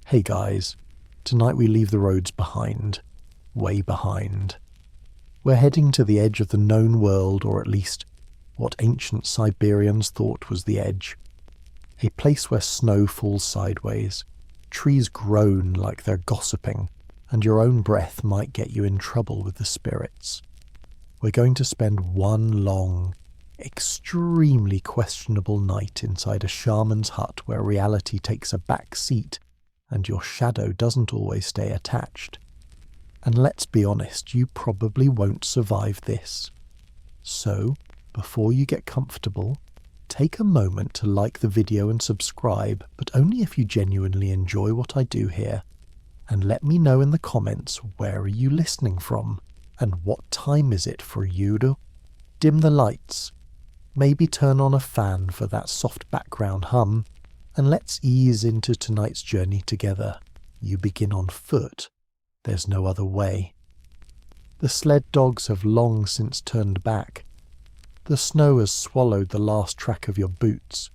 Hey guys, tonight we leave the roads behind, way behind. We're heading to the edge of the known world, or at least what ancient Siberians thought was the edge. A place where snow falls sideways, trees groan like they're gossiping, and your own breath might get you in trouble with the spirits. We're going to spend one long, extremely questionable night inside a shaman's hut where reality takes a back seat and your shadow doesn't always stay attached. And let's be honest, you probably won't survive this. So, before you get comfortable, take a moment to like the video and subscribe, but only if you genuinely enjoy what I do here. And let me know in the comments, where are you listening from? And what time is it for you to dim the lights? Maybe turn on a fan for that soft background hum, and let's ease into tonight's journey together. You begin on foot. There's no other way. The sled dogs have long since turned back. The snow has swallowed the last track of your boots,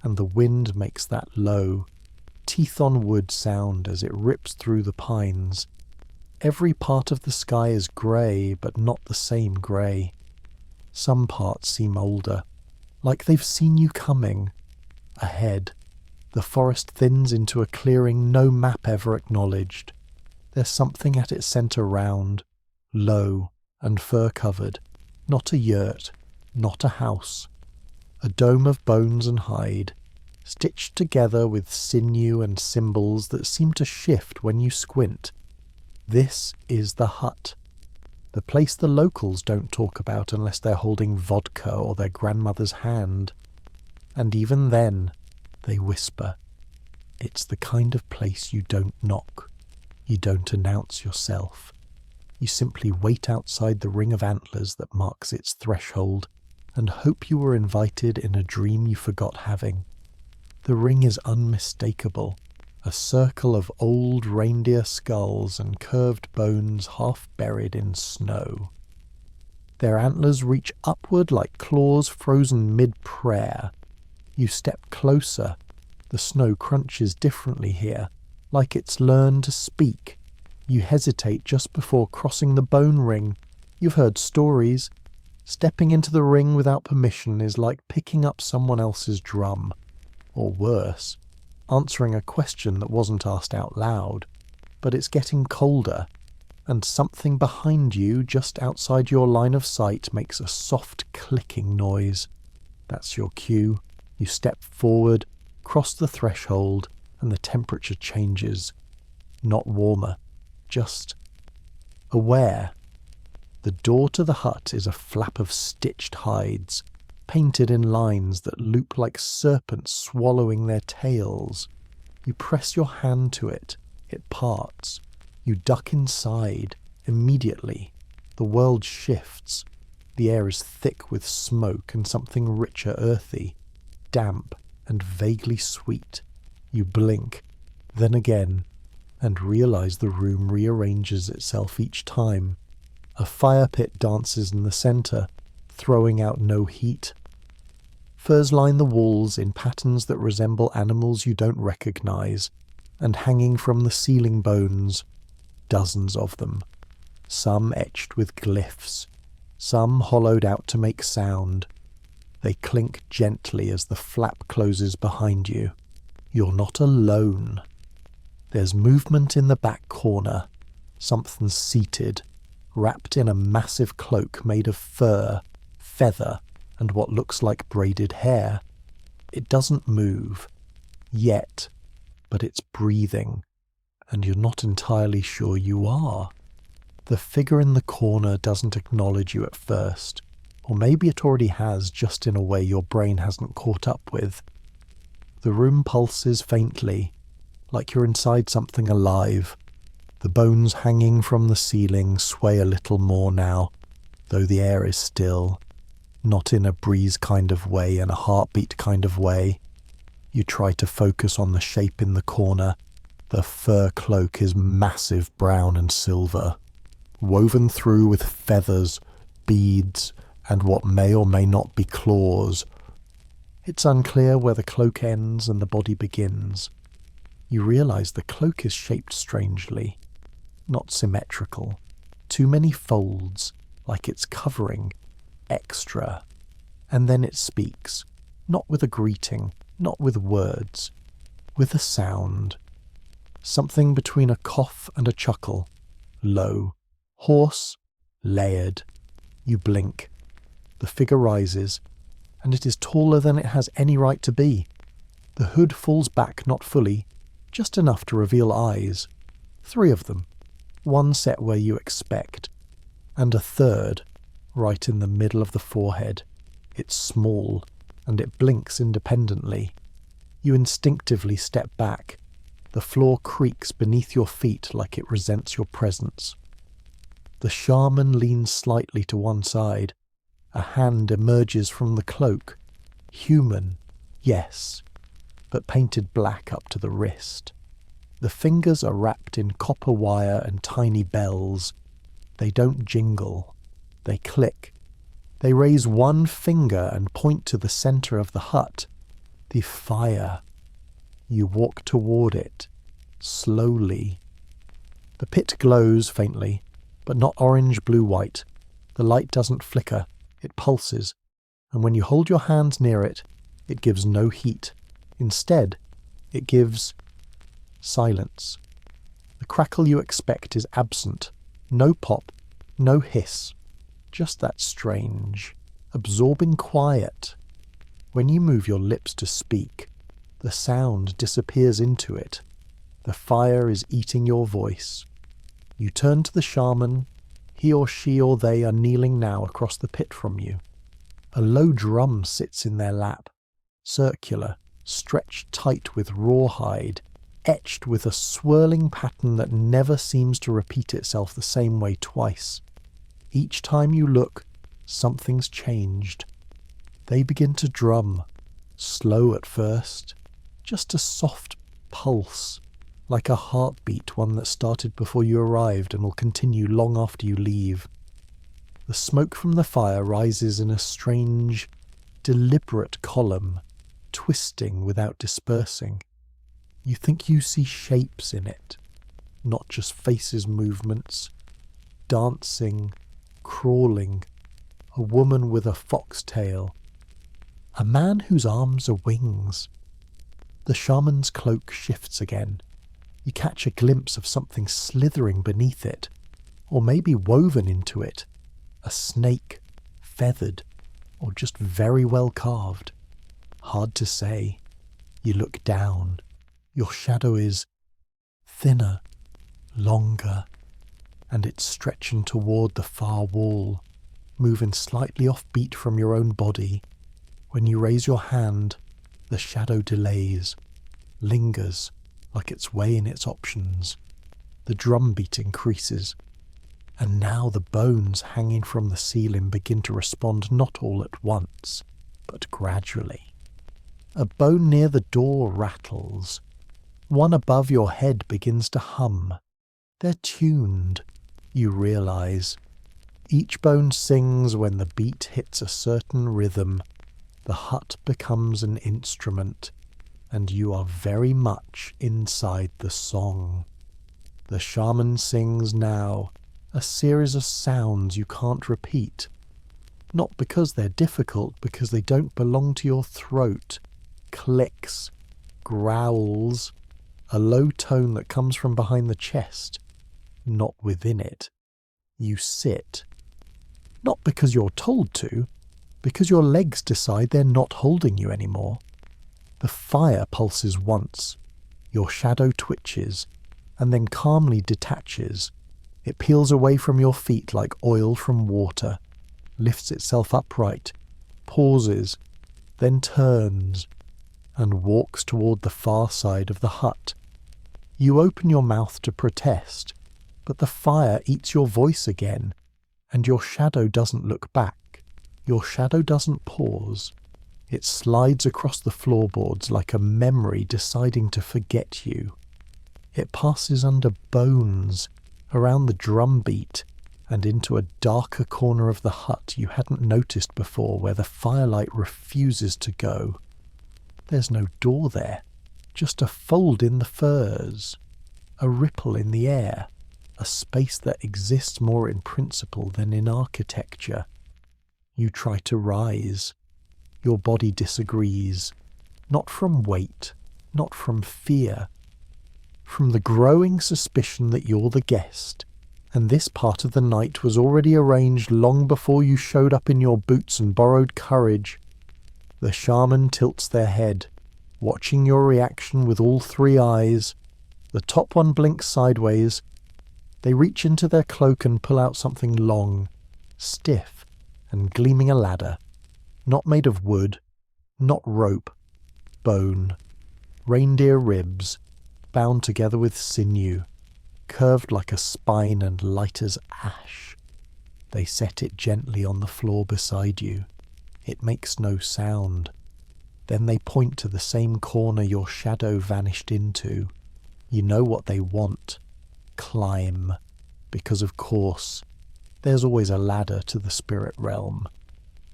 and the wind makes that low, teeth-on-wood sound as it rips through the pines. Every part of the sky is grey, but not the same grey. Some parts seem older, like they've seen you coming. Ahead, the forest thins into a clearing no map ever acknowledged. There's something at its centre round, low and fur-covered, not a yurt, not a house. A dome of bones and hide, stitched together with sinew and symbols that seem to shift when you squint. This is the hut. The place the locals don't talk about unless they're holding vodka or their grandmother's hand. And even then, they whisper. It's the kind of place you don't knock. You don't announce yourself. You simply wait outside the ring of antlers that marks its threshold and hope you were invited in a dream you forgot having. The ring is unmistakable, a circle of old reindeer skulls and curved bones half buried in snow. Their antlers reach upward like claws frozen mid-prayer. You step closer. The snow crunches differently here, like it's learned to speak. You hesitate just before crossing the bone ring. You've heard stories. Stepping into the ring without permission is like picking up someone else's drum. Or worse, answering a question that wasn't asked out loud. But it's getting colder, and something behind you, just outside your line of sight, makes a soft clicking noise. That's your cue. You step forward, cross the threshold, and the temperature changes. Not warmer, just aware. The door to the hut is a flap of stitched hides, painted in lines that loop like serpents swallowing their tails. You press your hand to it. It parts. You duck inside. Immediately, the world shifts. The air is thick with smoke and something richer earthy, damp and vaguely sweet. You blink, then again, and realize the room rearranges itself each time. A fire pit dances in the center, throwing out no heat. Furs line the walls in patterns that resemble animals you don't recognize, and hanging from the ceiling bones, dozens of them. Some etched with glyphs, some hollowed out to make sound. They clink gently as the flap closes behind you. You're not alone. There's movement in the back corner. Something seated, wrapped in a massive cloak made of fur, feather, and what looks like braided hair. It doesn't move, yet, but it's breathing, and you're not entirely sure you are. The figure in the corner doesn't acknowledge you at first, or maybe it already has, just in a way your brain hasn't caught up with. The room pulses faintly, like you're inside something alive. The bones hanging from the ceiling sway a little more now, though the air is still, not in a breeze kind of way, in a heartbeat kind of way. You try to focus on the shape in the corner. The fur cloak is massive brown and silver, woven through with feathers, beads, and what may or may not be claws. It's unclear where the cloak ends and the body begins. You realize the cloak is shaped strangely, not symmetrical. Too many folds, like it's covering extra. And then it speaks, not with a greeting, not with words, with a sound. Something between a cough and a chuckle, low, hoarse, layered. You blink. The figure rises, and it is taller than it has any right to be. The hood falls back not fully, just enough to reveal eyes. 3 of them, one set where you expect, and a third right in the middle of the forehead. It's small, and it blinks independently. You instinctively step back. The floor creaks beneath your feet like it resents your presence. The shaman leans slightly to one side. A hand emerges from the cloak. Human, yes, but painted black up to the wrist. The fingers are wrapped in copper wire and tiny bells. They don't jingle. They click. They raise one finger and point to the center of the hut. The fire. You walk toward it, slowly. The pit glows faintly, but not orange, blue, white. The light doesn't flicker, it pulses, and when you hold your hands near it, it gives no heat. Instead, it gives silence. The crackle you expect is absent. No pop, no hiss. Just that strange, absorbing quiet. When you move your lips to speak, the sound disappears into it. The fire is eating your voice. You turn to the shaman. He or she or they are kneeling now across the pit from you. A low drum sits in their lap, circular, stretched tight with rawhide, etched with a swirling pattern that never seems to repeat itself the same way twice. Each time you look, something's changed. They begin to drum, slow at first, just a soft pulse, like a heartbeat, one that started before you arrived and will continue long after you leave. The smoke from the fire rises in a strange, deliberate column, twisting without dispersing. You think you see shapes in it, not just faces, movements, dancing, crawling, a woman with a foxtail, a man whose arms are wings. The shaman's cloak shifts again. You catch a glimpse of something slithering beneath it, or maybe woven into it, a snake, feathered, or just very well carved. Hard to say. You look down. Your shadow is thinner, longer, and it's stretching toward the far wall, moving slightly offbeat from your own body. When you raise your hand, the shadow delays, lingers, like it's weighing its options. The drumbeat increases, and now the bones hanging from the ceiling begin to respond not all at once, but gradually. A bone near the door rattles. One above your head begins to hum. They're tuned, you realize. Each bone sings when the beat hits a certain rhythm. The hut becomes an instrument, and you are very much inside the song. The shaman sings now, a series of sounds you can't repeat. Not because they're difficult, because they don't belong to your throat. Clicks, growls, a low tone that comes from behind the chest, not within it. You sit. Not because you're told to, because your legs decide they're not holding you anymore. The fire pulses once. Your shadow twitches, and then calmly detaches. It peels away from your feet like oil from water, lifts itself upright, pauses, then turns, and walks toward the far side of the hut. You open your mouth to protest, but the fire eats your voice again, and your shadow doesn't look back. Your shadow doesn't pause. It slides across the floorboards like a memory deciding to forget you. It passes under bones, around the drumbeat, and into a darker corner of the hut you hadn't noticed before, where the firelight refuses to go. There's no door there. just a fold in the furs, a ripple in the air, a space that exists more in principle than in architecture. You try to rise. Your body disagrees, not from weight, not from fear, from the growing suspicion that you're the guest, and this part of the night was already arranged long before you showed up in your boots and borrowed courage. The shaman tilts their head, watching your reaction with all three eyes. The top one blinks sideways. They reach into their cloak and pull out something long, stiff, and gleaming a ladder, not made of wood, not rope, bone, reindeer ribs, bound together with sinew, curved like a spine and light as ash. They set it gently on the floor beside you. It makes no sound. Then they point to the same corner your shadow vanished into. You know what they want. Climb. Because of course, there's always a ladder to the spirit realm.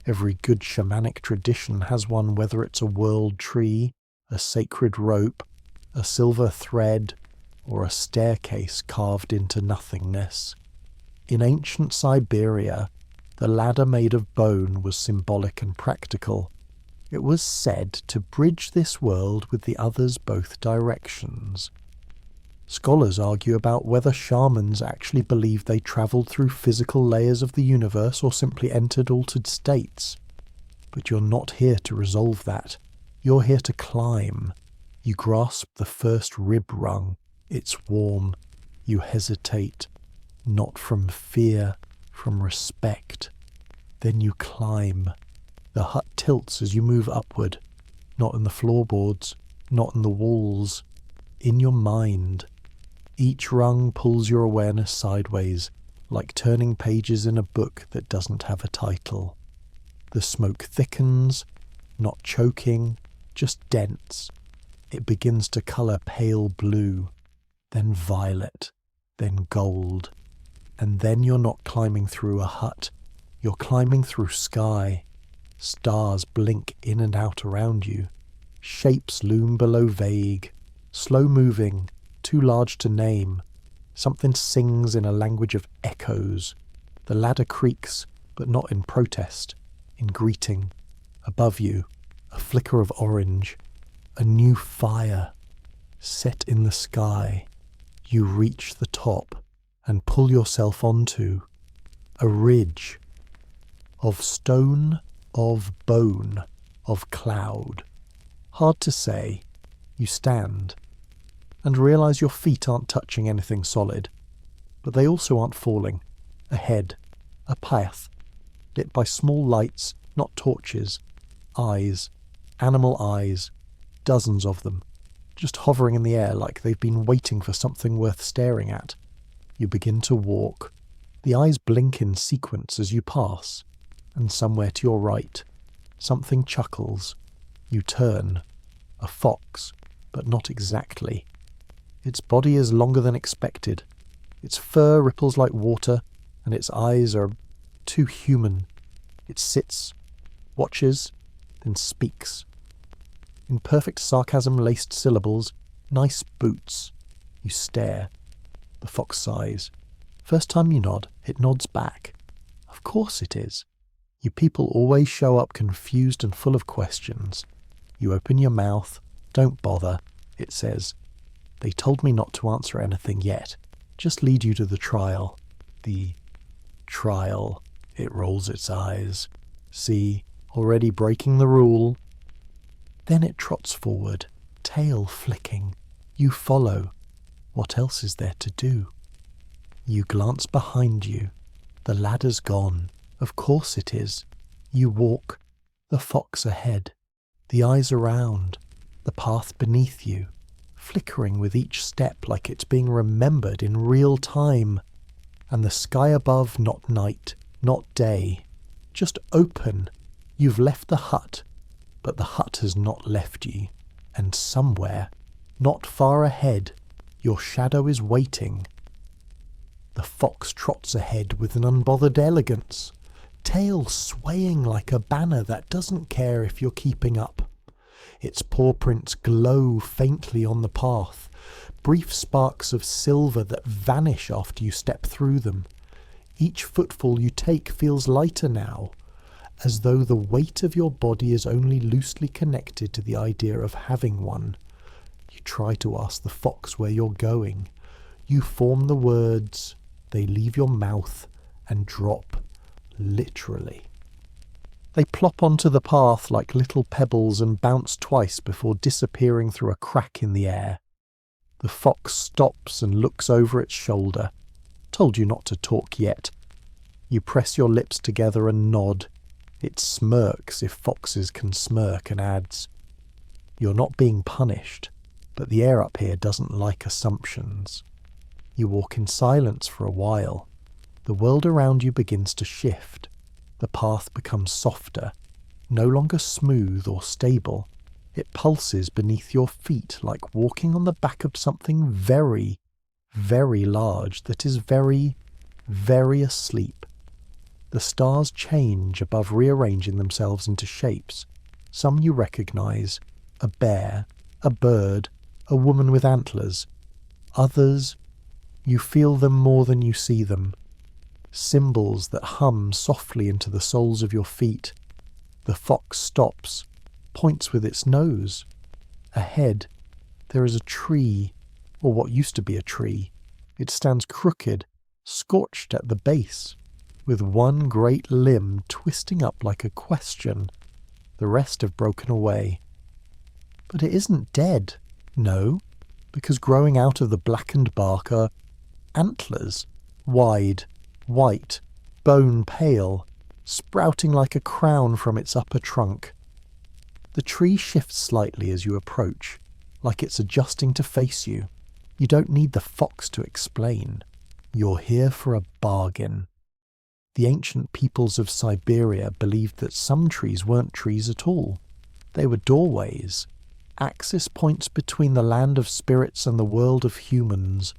Every good shamanic tradition has one, whether it's a world tree, a sacred rope, a silver thread, or a staircase carved into nothingness. In ancient Siberia, the ladder made of bone was symbolic and practical. It was said to bridge this world with the others both directions. Scholars argue about whether shamans actually believed they travelled through physical layers of the universe or simply entered altered states. But you're not here to resolve that. You're here to climb. You grasp the first rib rung. It's warm. You hesitate, not from fear, from respect. Then you climb. The hut tilts as you move upward, not in the floorboards, not in the walls, in your mind. Each rung pulls your awareness sideways, like turning pages in a book that doesn't have a title. The smoke thickens, not choking, just dense. It begins to colour pale blue, then violet, then gold. And then you're not climbing through a hut, you're climbing through sky. Stars blink in and out around you. Shapes loom below vague, slow-moving, too large to name. Something sings in a language of echoes. The ladder creaks, but not in protest, in greeting. Above you, a flicker of orange, a new fire, set in the sky. You reach the top and pull yourself onto a ridge of stone, of bone, of cloud. Hard to say. You stand and realise your feet aren't touching anything solid, but they also aren't falling. Ahead, a path, lit by small lights, not torches, eyes, animal eyes, dozens of them, just hovering in the air like they've been waiting for something worth staring at. You begin to walk. The eyes blink in sequence as you pass, and somewhere to your right, something chuckles. You turn. A fox, but not exactly. Its body is longer than expected. Its fur ripples like water, and its eyes are too human. It sits, watches, then speaks. In perfect sarcasm-laced syllables, nice boots. You stare. The fox sighs. First time you nod, it nods back. Of course it is. You people always show up confused and full of questions. You open your mouth. Don't bother, it says. They told me not to answer anything yet. Just lead you to the trial. The trial. It rolls its eyes. See, already breaking the rule. Then it trots forward, tail flicking. You follow. What else is there to do? You glance behind you. The ladder's gone. Of course it is. You walk. The fox ahead. The eyes around. The path beneath you, flickering with each step like it's being remembered in real time. And the sky above, not night, not day. Just open. You've left the hut, but the hut has not left you. And somewhere, not far ahead, your shadow is waiting. The fox trots ahead with an unbothered elegance, tail swaying like a banner that doesn't care if you're keeping up. Its paw prints glow faintly on the path, brief sparks of silver that vanish after you step through them. Each footfall you take feels lighter now, as though the weight of your body is only loosely connected to the idea of having one. You try to ask the fox where you're going. You form the words, they leave your mouth and drop, literally. They plop onto the path like little pebbles and bounce twice before disappearing through a crack in the air. The fox stops and looks over its shoulder. Told you not to talk yet. You press your lips together and nod. It smirks if foxes can smirk and adds, "You're not being punished, but the air up here doesn't like assumptions." You walk in silence for a while. The world around you begins to shift. The path becomes softer, no longer smooth or stable. It pulses beneath your feet like walking on the back of something very, very large that is very, very asleep. The stars change above, rearranging themselves into shapes. Some you recognize, a bear, a bird, a woman with antlers. Others, you feel them more than you see them. Symbols that hum softly into the soles of your feet. The fox stops, points with its nose. Ahead, there is a tree, or what used to be a tree. It stands crooked, scorched at the base, with one great limb twisting up like a question. The rest have broken away. But it isn't dead, no, because growing out of the blackened bark are antlers, wide, white, bone pale, sprouting like a crown from its upper trunk. The tree shifts slightly as you approach, like it's adjusting to face you. You don't need the fox to explain. You're here for a bargain. The ancient peoples of Siberia believed that some trees weren't trees at all. They were doorways, axis points between the land of spirits and the world of humans.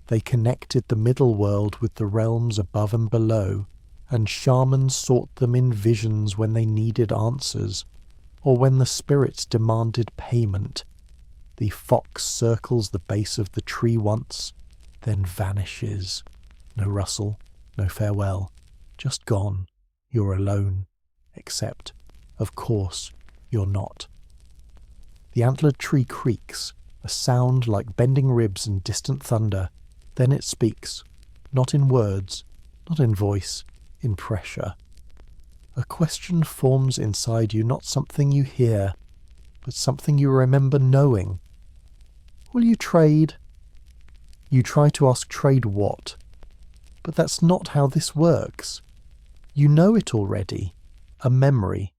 They connected the middle world with the realms above and below, and shamans sought them in visions when they needed answers, or when the spirits demanded payment. The fox circles the base of the tree once, then vanishes. No rustle, no farewell, just gone. You're alone, except, of course, you're not. The antlered tree creaks, a sound like bending ribs and distant thunder. Then it speaks, not in words, not in voice, in pressure. A question forms inside you, not something you hear, but something you remember knowing. Will you trade? You try to ask trade what? But that's not how this works. You know it already, a memory,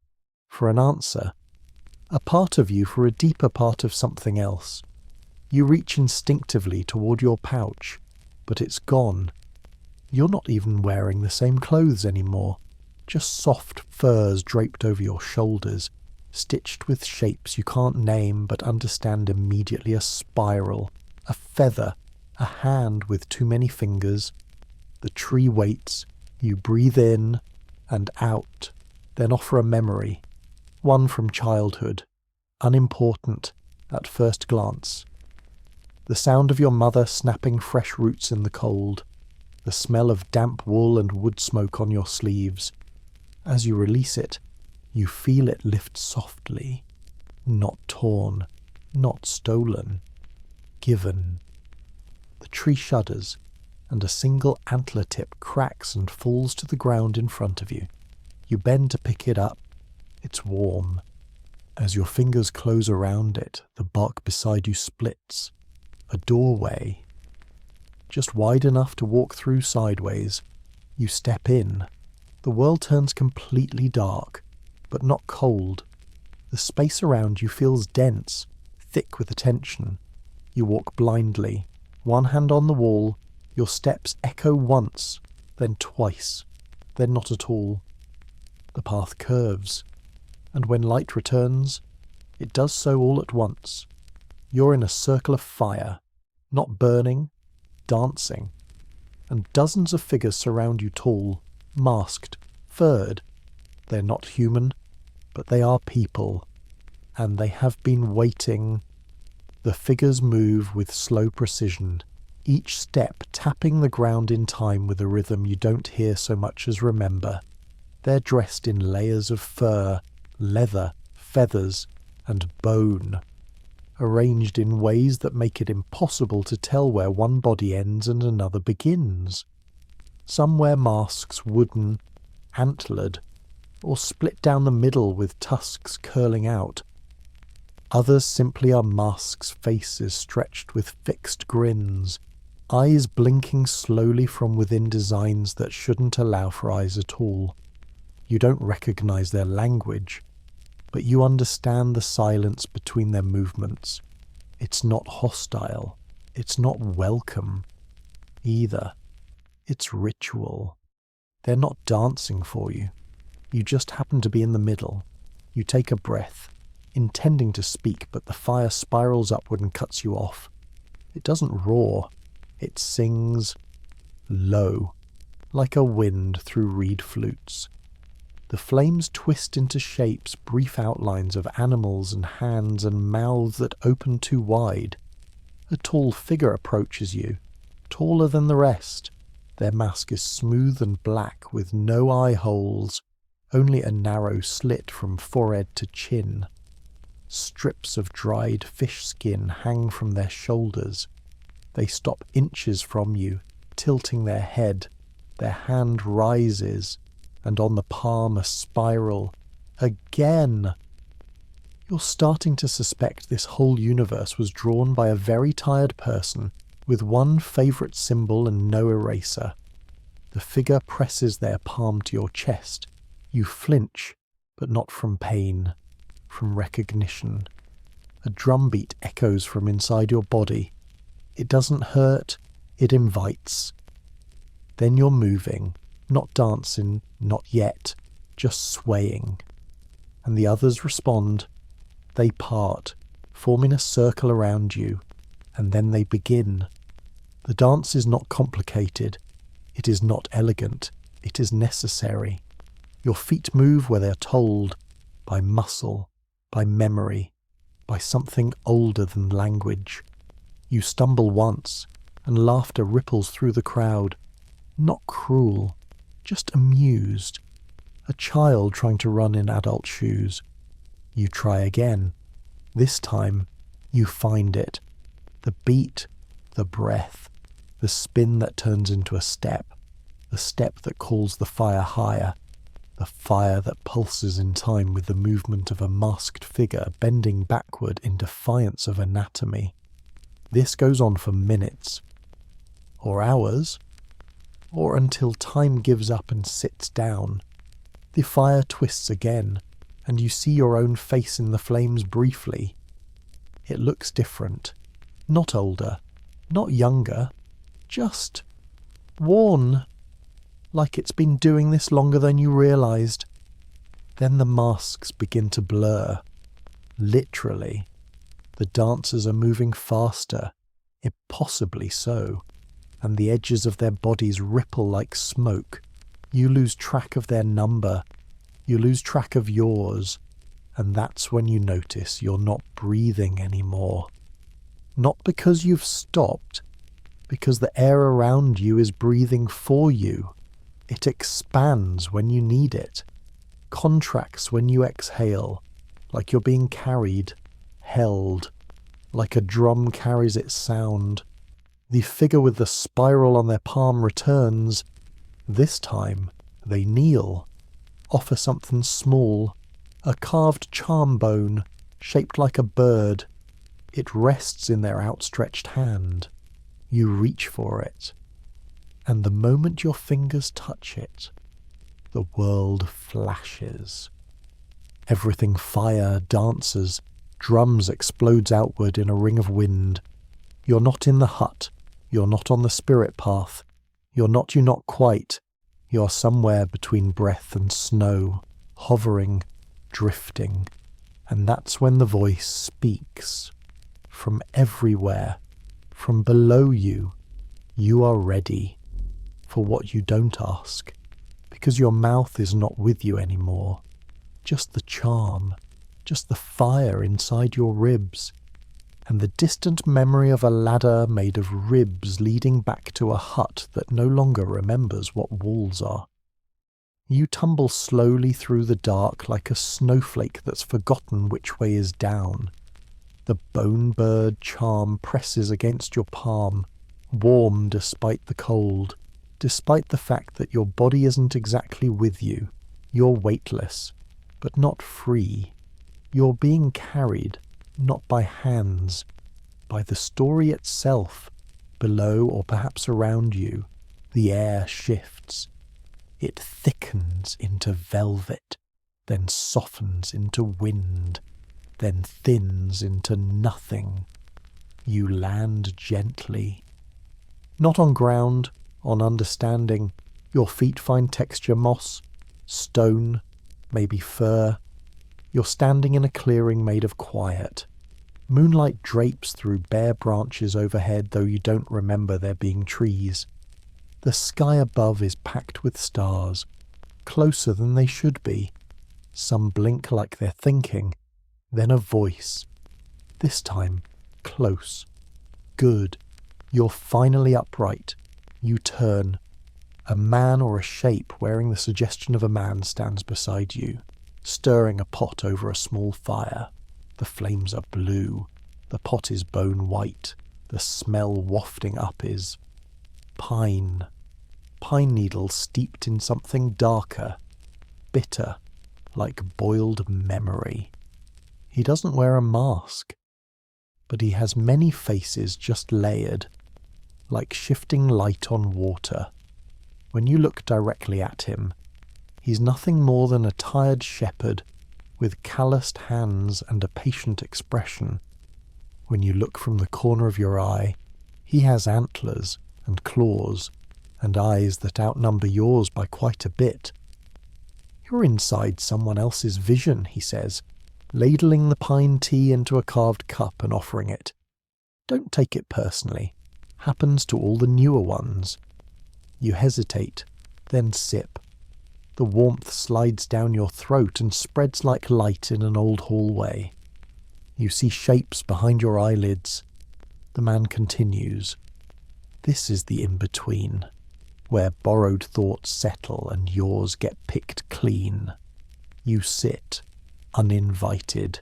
for an answer, a part of you for a deeper part of something else. You reach instinctively toward your pouch, but it's gone. You're not even wearing the same clothes anymore, just soft furs draped over your shoulders, stitched with shapes you can't name but understand immediately: a spiral, a feather, a hand with too many fingers. The tree waits, you breathe in and out, then offer a memory, one from childhood, unimportant at first glance. The sound of your mother snapping fresh roots in the cold, the smell of damp wool and wood smoke on your sleeves. As you release it, you feel it lift softly, not torn, not stolen, given. The tree shudders, and a single antler tip cracks and falls to the ground in front of you. You bend to pick it up. It's warm. As your fingers close around it, the bark beside you splits. A doorway, just wide enough to walk through sideways. You step in. The world turns completely dark, but not cold. The space around you feels dense, thick with attention. You walk blindly, one hand on the wall. Your steps echo once, then twice, then not at all. The path curves, and when light returns, it does so all at once. You're in a circle of fire, not burning, dancing, and dozens of figures surround you, tall, masked, furred. They're not human, but they are people. and they have been waiting. The figures move with slow precision, each step tapping the ground in time with a rhythm you don't hear so much as remember. They're dressed in layers of fur, leather, feathers, and bone, arranged in ways that make it impossible to tell where one body ends and another begins. Some wear masks wooden, antlered, or split down the middle with tusks curling out. Others simply are masks' faces stretched with fixed grins, eyes blinking slowly from within designs that shouldn't allow for eyes at all. You don't recognize their language, but you understand the silence between their movements. It's not hostile. It's not welcome either. It's ritual. They're not dancing for you. You just happen to be in the middle. You take a breath, intending to speak, but the fire spirals upward and cuts you off. It doesn't roar. It sings low, like a wind through reed flutes. The flames twist into shapes, brief outlines of animals and hands and mouths that open too wide. A tall figure approaches you, taller than the rest. Their mask is smooth and black with no eye holes, only a narrow slit from forehead to chin. Strips of dried fish skin hang from their shoulders. They stop inches from you, tilting their head. Their hand rises, and on the palm a spiral. Again! You're starting to suspect this whole universe was drawn by a very tired person with one favourite symbol and no eraser. The figure presses their palm to your chest. You flinch, but not from pain, from recognition. A drumbeat echoes from inside your body. It doesn't hurt, it invites. Then you're moving, not dancing, not yet, just swaying. And the others respond. They part, forming a circle around you, and then they begin. The dance is not complicated. It is not elegant. It is necessary. Your feet move where they are told, by muscle, by memory, by something older than language. You stumble once, and laughter ripples through the crowd. Not cruel, just amused. A child trying to run in adult shoes. You try again. This time, you find it. The beat, the breath, the spin that turns into a step, the step that calls the fire higher, the fire that pulses in time with the movement of a masked figure bending backward in defiance of anatomy. This goes on for minutes, or hours, or until time gives up and sits down. The fire twists again, and you see your own face in the flames briefly. It looks different, not older, not younger, just worn, like it's been doing this longer than you realized. Then the masks begin to blur. Literally. The dancers are moving faster, impossibly so, and the edges of their bodies ripple like smoke. You lose track of their number. You lose track of yours, and that's when you notice you're not breathing anymore. Not because you've stopped, because the air around you is breathing for you. It expands when you need it, contracts when you exhale, like you're being carried, held, like a drum carries its sound. The figure with the spiral on their palm returns. This time, they kneel, offer something small, a carved charm bone, shaped like a bird. It rests in their outstretched hand. You reach for it, and the moment your fingers touch it, the world flashes. Everything fire dances, drums explodes outward in a ring of wind. You're not in the hut, you're not on the spirit path, you're not quite. You're somewhere between breath and snow, hovering, drifting, and that's when the voice speaks. From everywhere, from below you, you are ready for what you don't ask, because your mouth is not with you anymore. Just the charm, just the fire inside your ribs, and the distant memory of a ladder made of ribs leading back to a hut that no longer remembers what walls are. You tumble slowly through the dark like a snowflake that's forgotten which way is down. The bone bird charm presses against your palm, warm despite the cold, despite the fact that your body isn't exactly with you. You're weightless, but not free. You're being carried, not by hands, by the story itself, below or perhaps around you. The air shifts. It thickens into velvet, then softens into wind, then thins into nothing. You land gently. Not on ground, on understanding. Your feet find texture moss, stone, maybe fur. You're standing in a clearing made of quiet. Moonlight drapes through bare branches overhead, though you don't remember there being trees. The sky above is packed with stars, closer than they should be. Some blink like they're thinking, then a voice. This time, close. Good. You're finally upright. You turn. A man or a shape wearing the suggestion of a man stands beside you, stirring a pot over a small fire. The flames are blue. The pot is bone white. The smell wafting up is pine. Pine needles steeped in something darker, bitter, like boiled memory. He doesn't wear a mask, but he has many faces just layered, like shifting light on water. When you look directly at him, he's nothing more than a tired shepherd with calloused hands and a patient expression. When you look from the corner of your eye, he has antlers and claws and eyes that outnumber yours by quite a bit. You're inside someone else's vision, he says, ladling the pine tea into a carved cup and offering it. Don't take it personally. Happens to all the newer ones. You hesitate, then sip. The warmth slides down your throat and spreads like light in an old hallway. You see shapes behind your eyelids. The man continues. This is the in-between, where borrowed thoughts settle and yours get picked clean. You sit, uninvited.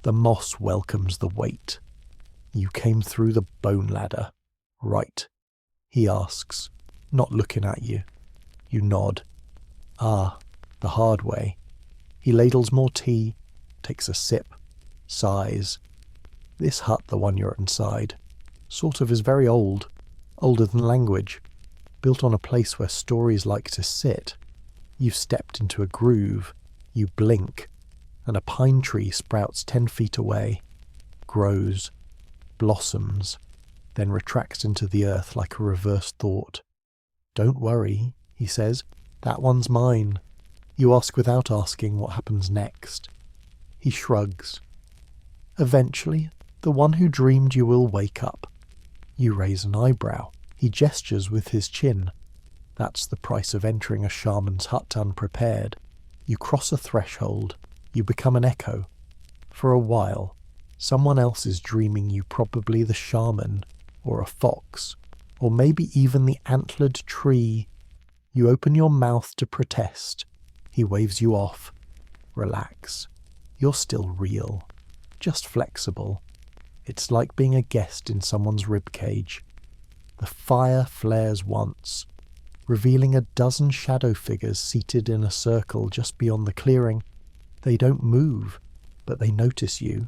The moss welcomes the weight. You came through the bone ladder. Right, he asks, not looking at you. You nod. Ah, the hard way. He ladles more tea, takes a sip, sighs. This hut, the one you're inside, sort of is very old, older than language, built on a place where stories like to sit. You've stepped into a groove, you blink, and a pine tree sprouts 10 feet away, grows, blossoms, then retracts into the earth like a reversed thought. Don't worry, he says, that one's mine. You ask without asking what happens next. He shrugs. Eventually, the one who dreamed you will wake up. You raise an eyebrow. He gestures with his chin. That's the price of entering a shaman's hut unprepared. You cross a threshold. You become an echo. For a while, someone else is dreaming you probably the shaman, or a fox, or maybe even the antlered tree. You open your mouth to protest. He waves you off. Relax. You're still real, just flexible. It's like being a guest in someone's ribcage. The fire flares once, revealing a dozen shadow figures seated in a circle just beyond the clearing. They don't move, but they notice you.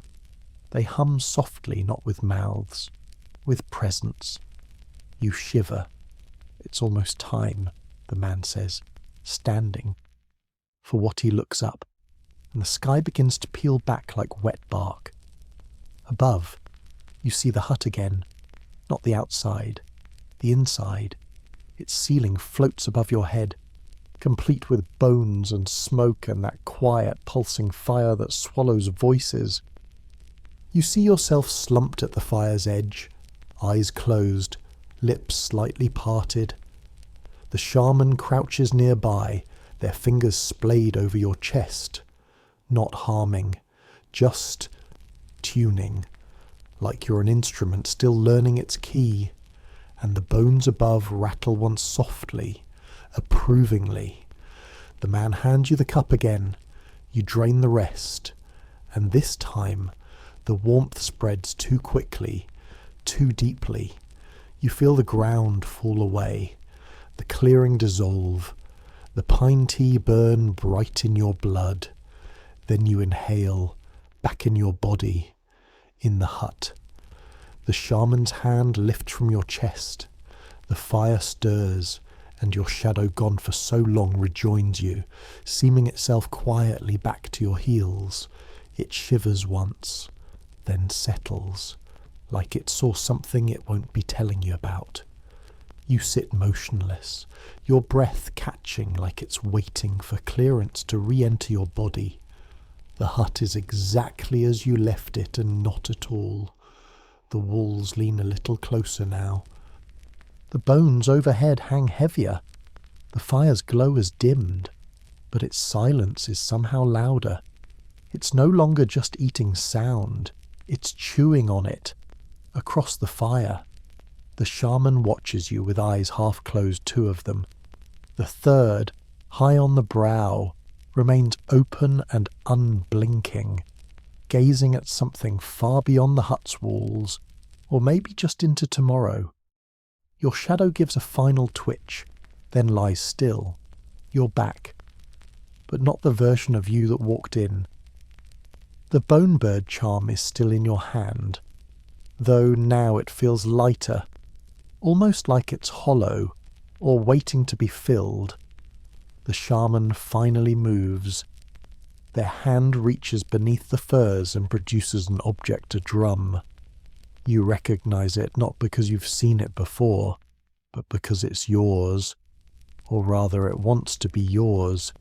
They hum softly, not with mouths, with presence. You shiver. It's almost time, the man says, standing. For what he looks up, and the sky begins to peel back like wet bark. Above, you see the hut again, not the outside, the inside. Its ceiling floats above your head, complete with bones and smoke and that quiet, pulsing fire that swallows voices. You see yourself slumped at the fire's edge, eyes closed, lips slightly parted. The shaman crouches nearby, their fingers splayed over your chest, not harming, just tuning, like you're an instrument still learning its key, and the bones above rattle once softly, approvingly. The man hands you the cup again. You drain the rest, and this time the warmth spreads too quickly, too deeply. You feel the ground fall away, the clearing dissolve, the pine tea burn bright in your blood. Then you inhale, back in your body, in the hut. The shaman's hand lifts from your chest. The fire stirs, and your shadow gone for so long rejoins you, seaming itself quietly back to your heels. It shivers once, then settles, like it saw something it won't be telling you about. You sit motionless, your breath catching like it's waiting for clearance to re-enter your body. The hut is exactly as you left it, and not at all. The walls lean a little closer now. The bones overhead hang heavier. The fire's glow has dimmed, but its silence is somehow louder. It's no longer just eating sound, it's chewing on it, across the fire. The shaman watches you with eyes half closed, two of them. The third, high on the brow, remains open and unblinking, gazing at something far beyond the hut's walls, or maybe just into tomorrow. Your shadow gives a final twitch, then lies still. You're back, but not the version of you that walked in. The bone bird charm is still in your hand, though now it feels lighter, almost like it's hollow, or waiting to be filled. The shaman finally moves. Their hand reaches beneath the furs and produces an object, a drum. You recognize it not because you've seen it before, but because it's yours. Or rather, it wants to be yours.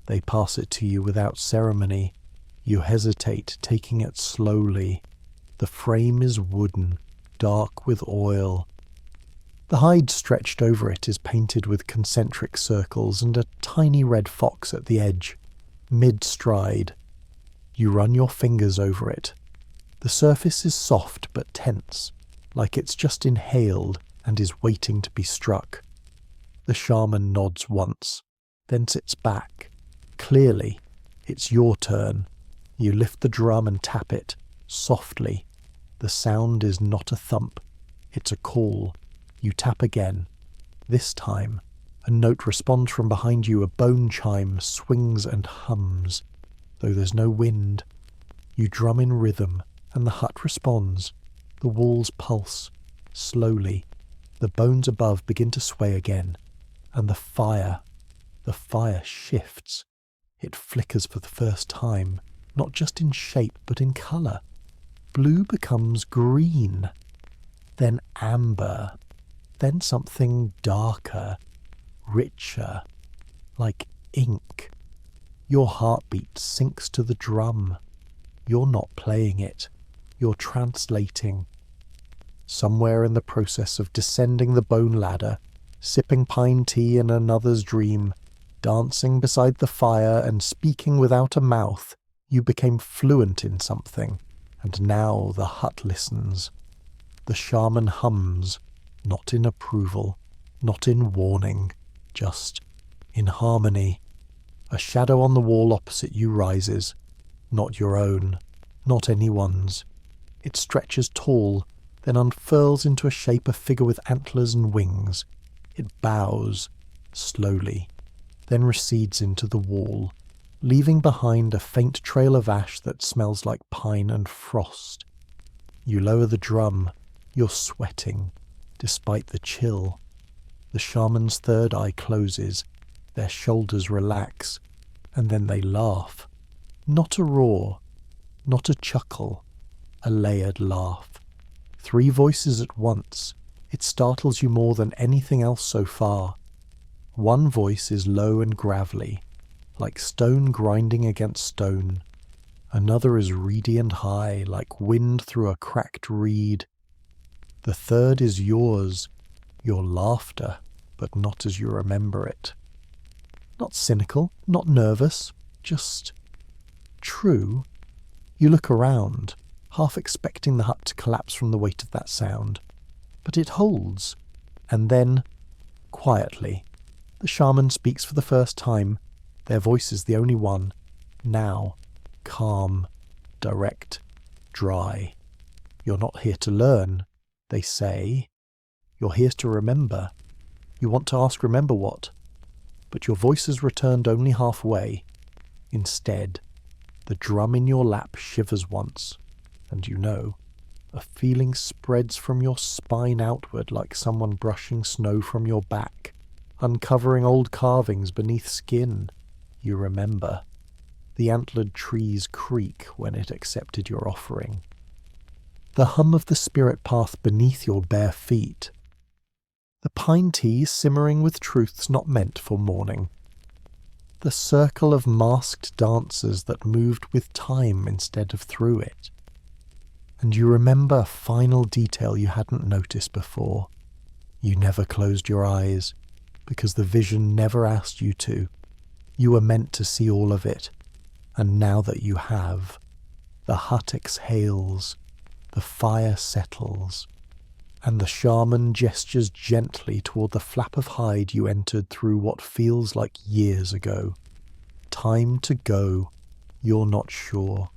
They pass it to you without ceremony. You hesitate, taking it slowly. The frame is wooden, dark with oil. The hide stretched over it is painted with concentric circles and a tiny red fox at the edge, mid-stride. You run your fingers over it. The surface is soft but tense, like it's just inhaled and is waiting to be struck. The shaman nods once, then sits back. Clearly, it's your turn. You lift the drum and tap it, softly. The sound is not a thump, it's a call. You tap again. This time, a note responds from behind you. A bone chime swings and hums, though there's no wind. You drum in rhythm, and the hut responds. The walls pulse, slowly. The bones above begin to sway again, and the fire shifts. It flickers for the first time, not just in shape, but in colour. Blue becomes green, then amber, then something darker, richer, like ink. Your heartbeat sinks to the drum. You're not playing it, you're translating. Somewhere in the process of descending the bone ladder, sipping pine tea in another's dream, dancing beside the fire and speaking without a mouth, you became fluent in something, and now the hut listens. The shaman hums, not in approval, not in warning, just in harmony. A shadow on the wall opposite you rises, not your own, not anyone's. It stretches tall, then unfurls into a shape, a figure with antlers and wings. It bows, slowly, then recedes into the wall, leaving behind a faint trail of ash that smells like pine and frost. You lower the drum, you're sweating, despite the chill. The shaman's third eye closes, their shoulders relax, and then they laugh. Not a roar, not a chuckle, a layered laugh. 3 voices at once. It startles you more than anything else so far. One voice is low and gravelly, like stone grinding against stone. Another is reedy and high, like wind through a cracked reed. The third is yours, your laughter, but not as you remember it. Not cynical, not nervous, just true. You look around, half expecting the hut to collapse from the weight of that sound. But it holds. And then, quietly, the shaman speaks for the first time. Their voice is the only one. Now, calm, direct, dry. You're not here to learn, they say. You're here to remember. You want to ask remember what? But your voice has returned only halfway. Instead, the drum in your lap shivers once, and you know, a feeling spreads from your spine outward like someone brushing snow from your back, uncovering old carvings beneath skin. You remember. The antlered trees creak when it accepted your offering. The hum of the spirit path beneath your bare feet. The pine tea simmering with truths not meant for morning. The circle of masked dancers that moved with time instead of through it. And you remember a final detail you hadn't noticed before. You never closed your eyes, because the vision never asked you to. You were meant to see all of it, and now that you have, the hut exhales, the fire settles, and the shaman gestures gently toward the flap of hide you entered through what feels like years ago. Time to go. You're not sure,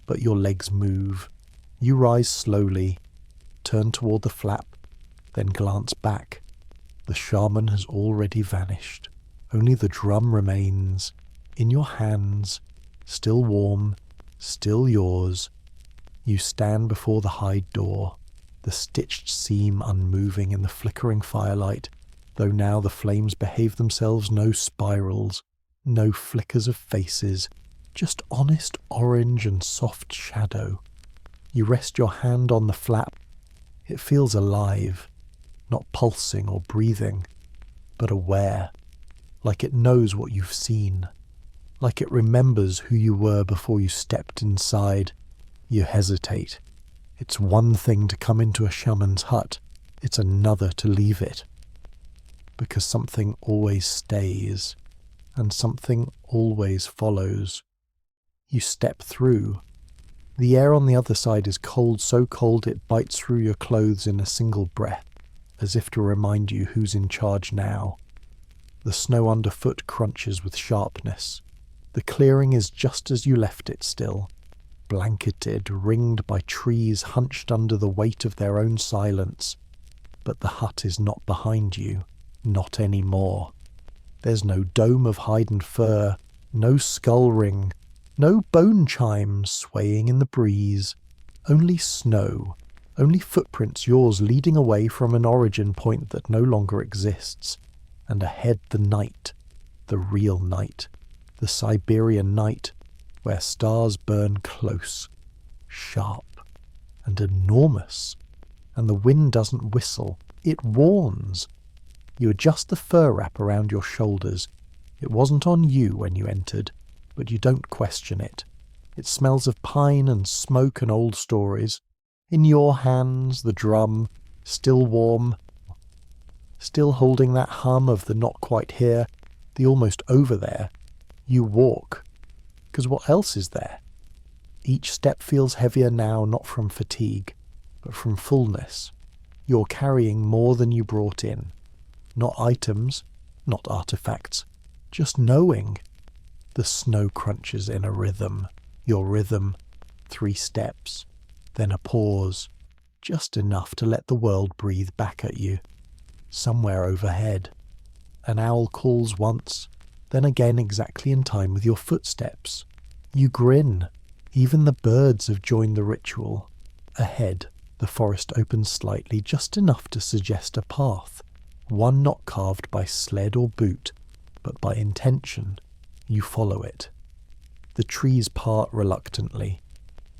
but your legs move. You rise slowly, turn toward the flap, then glance back. The shaman has already vanished. Only the drum remains, in your hands, still warm, still yours. You stand before the hide door, the stitched seam unmoving in the flickering firelight, though now the flames behave themselves no spirals, no flickers of faces, just honest orange and soft shadow. You rest your hand on the flap. It feels alive, not pulsing or breathing, but aware, like it knows what you've seen, like it remembers who you were before you stepped inside. You hesitate. It's one thing to come into a shaman's hut, it's another to leave it. Because something always stays, and something always follows. You step through. The air on the other side is cold, so cold it bites through your clothes in a single breath, as if to remind you who's in charge now. The snow underfoot crunches with sharpness. The clearing is just as you left it still, blanketed, ringed by trees hunched under the weight of their own silence. But the hut is not behind you, not anymore. There's no dome of hide and fur, no skull ring, no bone chimes swaying in the breeze, only snow, only footprints yours leading away from an origin point that no longer exists, and ahead the night, the real night, the Siberian night, where stars burn close, sharp, and enormous, and the wind doesn't whistle, it warns. You adjust the fur wrap around your shoulders. It wasn't on you when you entered, but you don't question it. It smells of pine and smoke and old stories. In your hands, the drum, still warm, still holding that hum of the not quite here, the almost over there. You walk. 'Cause what else is there? Each step feels heavier now, not from fatigue, but from fullness. You're carrying more than you brought in. Not items, not artifacts, just knowing. The snow crunches in a rhythm, your rhythm, 3 steps, then a pause, just enough to let the world breathe back at you. Somewhere overhead, an owl calls once, then again exactly in time with your footsteps. You grin. Even the birds have joined the ritual. Ahead, the forest opens slightly, just enough to suggest a path, one not carved by sled or boot, but by intention. You follow it. The trees part reluctantly.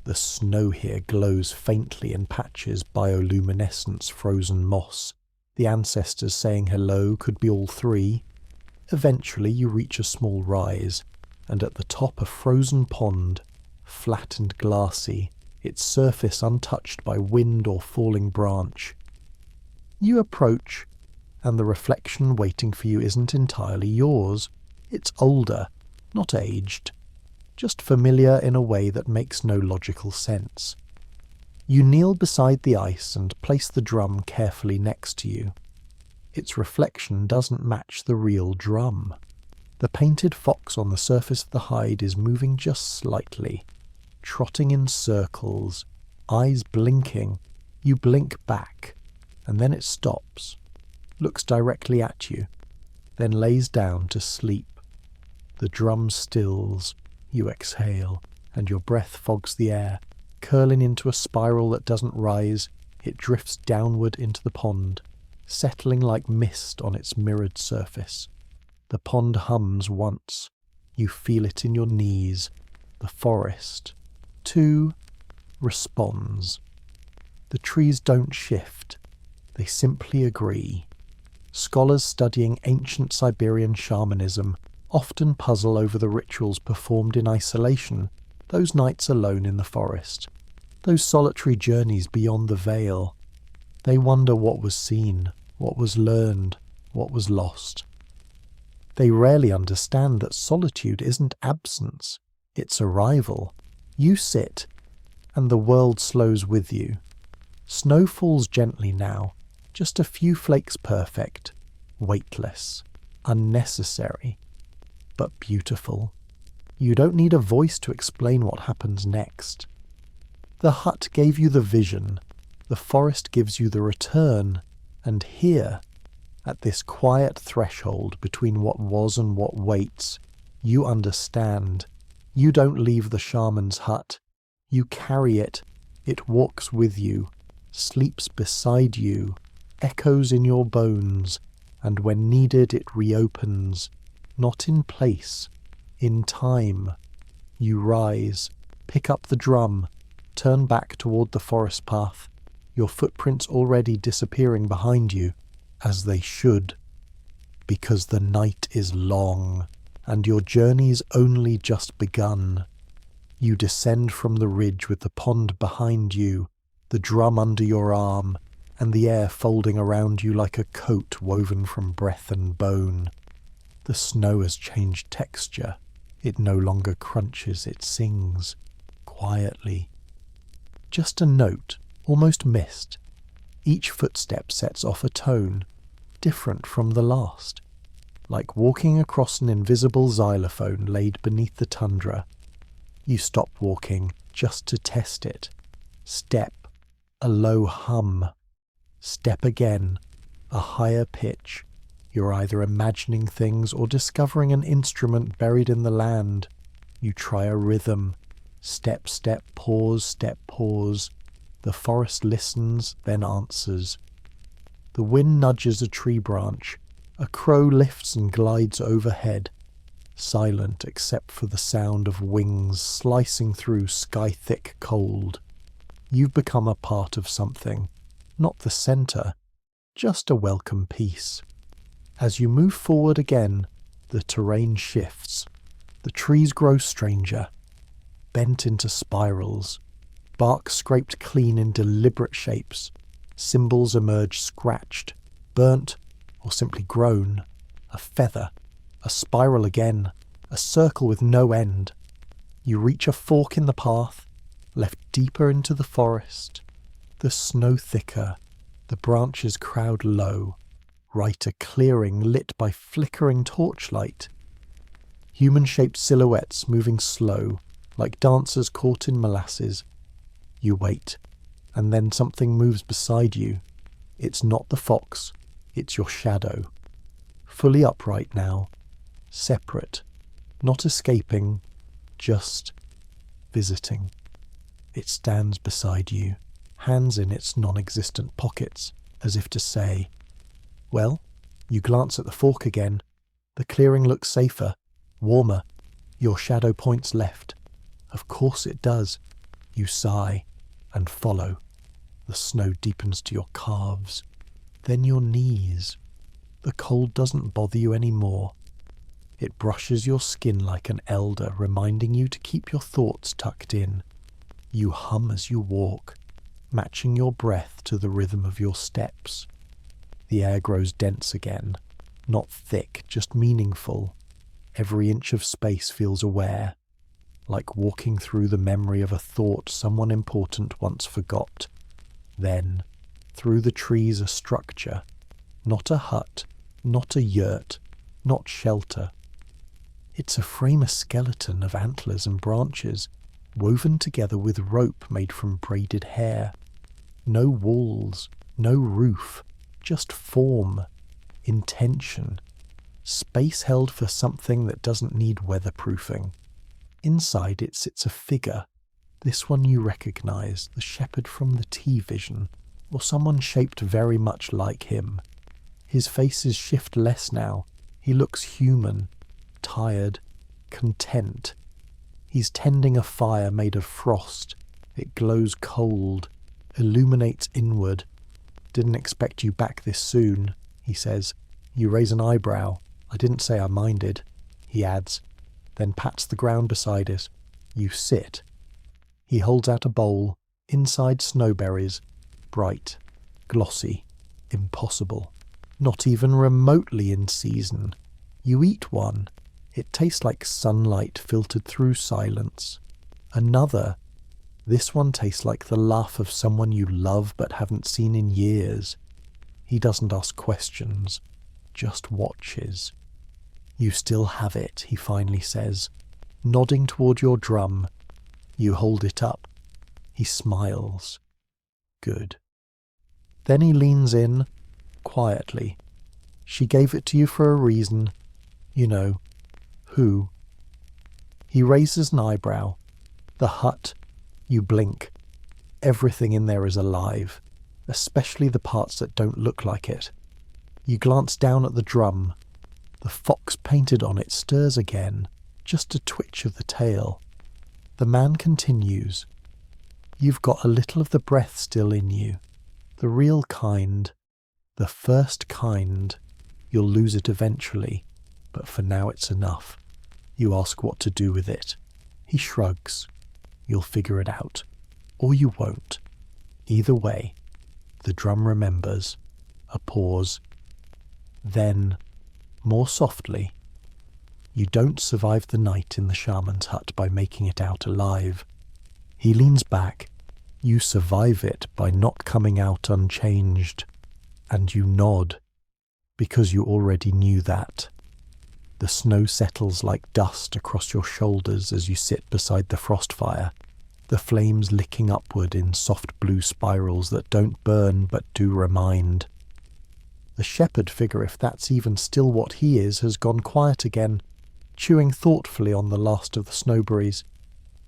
The snow here glows faintly in patches bioluminescence frozen moss. The ancestors saying hello could be all 3. Eventually you reach a small rise, and at the top a frozen pond, flat and glassy, its surface untouched by wind or falling branch. You approach, and the reflection waiting for you isn't entirely yours. It's older, not aged. just familiar in a way that makes no logical sense. You kneel beside the ice and place the drum carefully next to you. Its reflection doesn't match the real drum. The painted fox on the surface of the hide is moving just slightly, trotting in circles, eyes blinking. You blink back, and then it stops, looks directly at you, then lays down to sleep. The drum stills, you exhale, and your breath fogs the air. Curling into a spiral that doesn't rise, it drifts downward into the pond, settling like mist on its mirrored surface. The pond hums once. You feel it in your knees. The forest, too, responds. The trees don't shift. They simply agree. Scholars studying ancient Siberian shamanism often puzzle over the rituals performed in isolation, those nights alone in the forest, those solitary journeys beyond the veil. They wonder what was seen, what was learned, what was lost. They rarely understand that solitude isn't absence, it's arrival. You sit, and the world slows with you. Snow falls gently now, just a few flakes perfect, weightless, unnecessary, but beautiful. You don't need a voice to explain what happens next. The hut gave you the vision, the forest gives you the return, and here, at this quiet threshold between what was and what waits, you understand. You don't leave the shaman's hut. You carry it. It walks with you, sleeps beside you, echoes in your bones, and when needed it reopens, not in place, in time. You rise, pick up the drum, turn back toward the forest path, your footprints already disappearing behind you, as they should, because the night is long, and your journey's only just begun. You descend from the ridge with the pond behind you, the drum under your arm, and the air folding around you like a coat woven from breath and bone. The snow has changed texture. It no longer crunches, it sings, quietly. Just a note, almost missed. Each footstep sets off a tone, different from the last, like walking across an invisible xylophone laid beneath the tundra. You stop walking just to test it. Step, a low hum. Step again, a higher pitch. You're either imagining things or discovering an instrument buried in the land. You try a rhythm. Step, step, pause, step, pause. The forest listens, then answers. The wind nudges a tree branch. A crow lifts and glides overhead, silent except for the sound of wings slicing through sky-thick cold. You've become a part of something, not the centre, just a welcome piece. As you move forward again, the terrain shifts. The trees grow stranger, bent into spirals, bark scraped clean in deliberate shapes. Symbols emerge scratched, burnt, or simply grown. A feather, a spiral again, a circle with no end. You reach a fork in the path, left deeper into the forest. The snow thicker, the branches crowd low. Right a clearing lit by flickering torchlight. Human-shaped silhouettes moving slow, like dancers caught in molasses. You wait, and then something moves beside you. It's not the fox, it's your shadow. Fully upright now, separate, not escaping, just visiting. It stands beside you, hands in its non-existent pockets, as if to say, well, you glance at the fork again. The clearing looks safer, warmer. Your shadow points left. Of course it does. You sigh and follow. The snow deepens to your calves, then your knees. The cold doesn't bother you anymore. It brushes your skin like an elder, reminding you to keep your thoughts tucked in. You hum as you walk, matching your breath to the rhythm of your steps. The air grows dense again, not thick, just meaningful. Every inch of space feels aware. like walking through the memory of a thought someone important once forgot. Then, through the trees, a structure, not a hut, not a yurt, not shelter. It's a frame, a skeleton of antlers and branches, woven together with rope made from braided hair. No walls, no roof, just form, intention, space held for something that doesn't need weatherproofing. Inside it sits a figure, this one you recognize, the shepherd from the T-Vision, or someone shaped very much like him. His face is shiftless now. He looks human, tired, content. He's tending a fire made of frost. It glows cold, illuminates inward. "Didn't expect you back this soon," he says. You raise an eyebrow. "I didn't say I minded," he adds, then pats the ground beside us. You sit. He holds out a bowl, inside snowberries, bright, glossy, impossible, not even remotely in season. You eat one. It tastes like sunlight filtered through silence. Another. This one tastes like the laugh of someone you love but haven't seen in years. He doesn't ask questions, just watches. "You still have it," he finally says, nodding toward your drum. You hold it up. He smiles. Good. Then he leans in, quietly. "She gave it to you for a reason. You know, who?" He raises an eyebrow. "The hut." You blink. Everything in there is alive, especially the parts that don't look like it. You glance down at the drum. The fox painted on it stirs again, just a twitch of the tail. The man continues. "You've got a little of the breath still in you. The real kind. The first kind. You'll lose it eventually, but for now it's enough." You ask what to do with it. He shrugs. "You'll figure it out. Or you won't. Either way." The drum remembers. A pause. Then, more softly, "You don't survive the night in the shaman's hut by making it out alive." He leans back. "You survive it by not coming out unchanged." And you nod, because you already knew that. The snow settles like dust across your shoulders as you sit beside the frost fire, the flames licking upward in soft blue spirals that don't burn but do remind. The shepherd figure, if that's even still what he is, has gone quiet again, chewing thoughtfully on the last of the snowberries.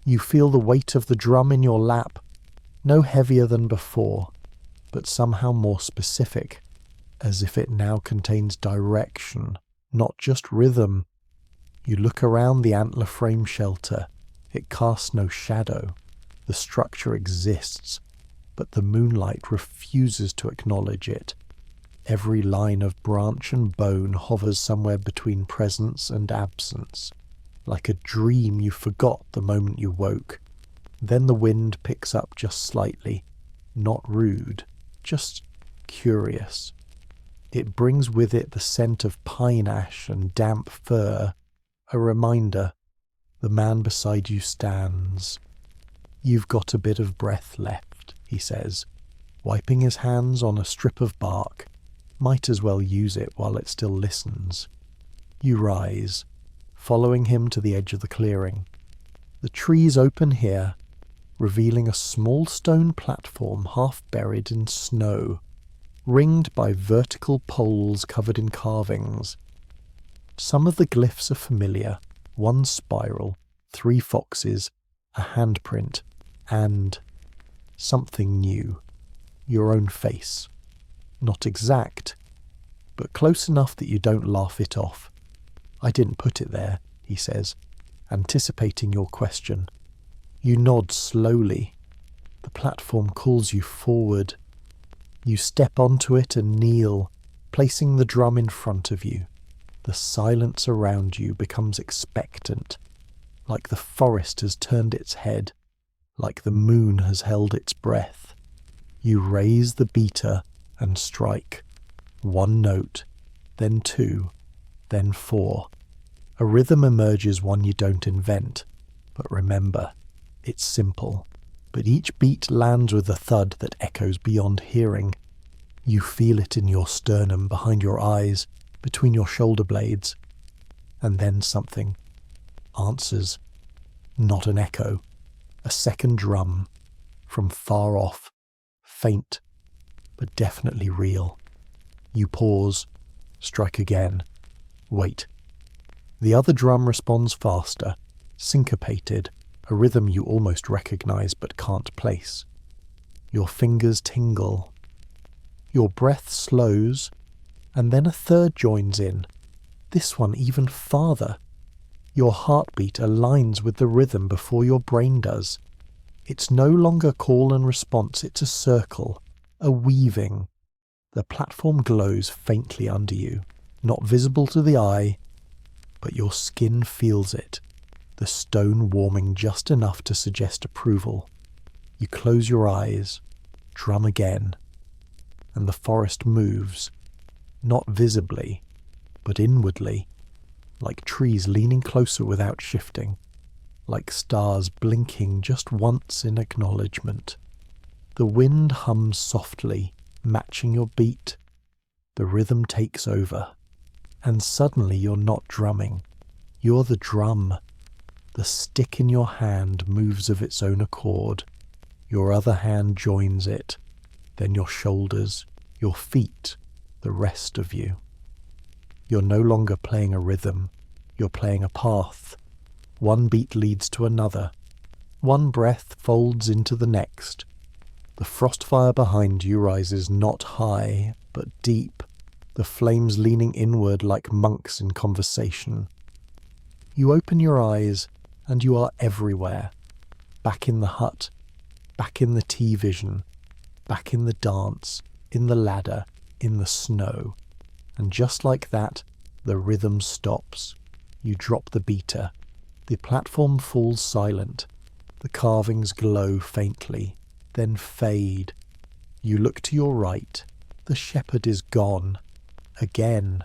You feel the weight of the drum in your lap, no heavier than before, but somehow more specific, as if it now contains direction, not just rhythm. You look around the antler frame shelter. It casts no shadow. The structure exists, but the moonlight refuses to acknowledge it. Every line of branch and bone hovers somewhere between presence and absence, like a dream you forgot the moment you woke. Then the wind picks up just slightly, not rude, just curious. It brings with it the scent of pine ash and damp fur, a reminder. The man beside you stands. "You've got a bit of breath left," he says, wiping his hands on a strip of bark. Might as well use it while it still listens. You rise, following him to the edge of the clearing. The trees open here, revealing a small stone platform half buried in snow, ringed by vertical poles covered in carvings. Some of the glyphs are familiar. One spiral, 3 foxes, a handprint, and something new. Your own face. Not exact, but close enough that you don't laugh it off. "I didn't put it there," he says, anticipating your question. You nod slowly. The platform calls you forward. You step onto it and kneel, placing the drum in front of you. The silence around you becomes expectant, like the forest has turned its head, like the moon has held its breath. You raise the beater and strike. 1 note, then 2, then 4. A rhythm emerges, one you don't invent, But remember, it's simple, but each beat lands with a thud that echoes beyond hearing. You feel it in your sternum, behind your eyes, between your shoulder blades. And then something answers. Not an echo, a second drum, from far off, faint, but definitely real. You pause, strike again, wait. The other drum responds faster, syncopated, a rhythm you almost recognize but can't place. Your fingers tingle. Your breath slows, and then a third joins in, this one even farther. Your heartbeat aligns with the rhythm before your brain does. It's no longer call and response, it's a circle, a weaving. The platform glows faintly under you, not visible to the eye, but your skin feels it, the stone warming just enough to suggest approval. You close your eyes, drum again, and the forest moves, not visibly, but inwardly, like trees leaning closer without shifting, like stars blinking just once in acknowledgement. The wind hums softly, matching your beat. The rhythm takes over, and suddenly you're not drumming. You're the drum. The stick in your hand moves of its own accord. Your other hand joins it, then your shoulders, your feet, the rest of you. You're no longer playing a rhythm, you're playing a path. One beat leads to another. One breath folds into the next. The frost fire behind you rises not high, but deep, the flames leaning inward like monks in conversation. You open your eyes, and you are everywhere. Back in the hut, back in the T-vision, back in the dance, in the ladder, in the snow. And just like that, the rhythm stops. You drop the beater. The platform falls silent. The carvings glow faintly, then fade. You look to your right. The shepherd is gone. Again.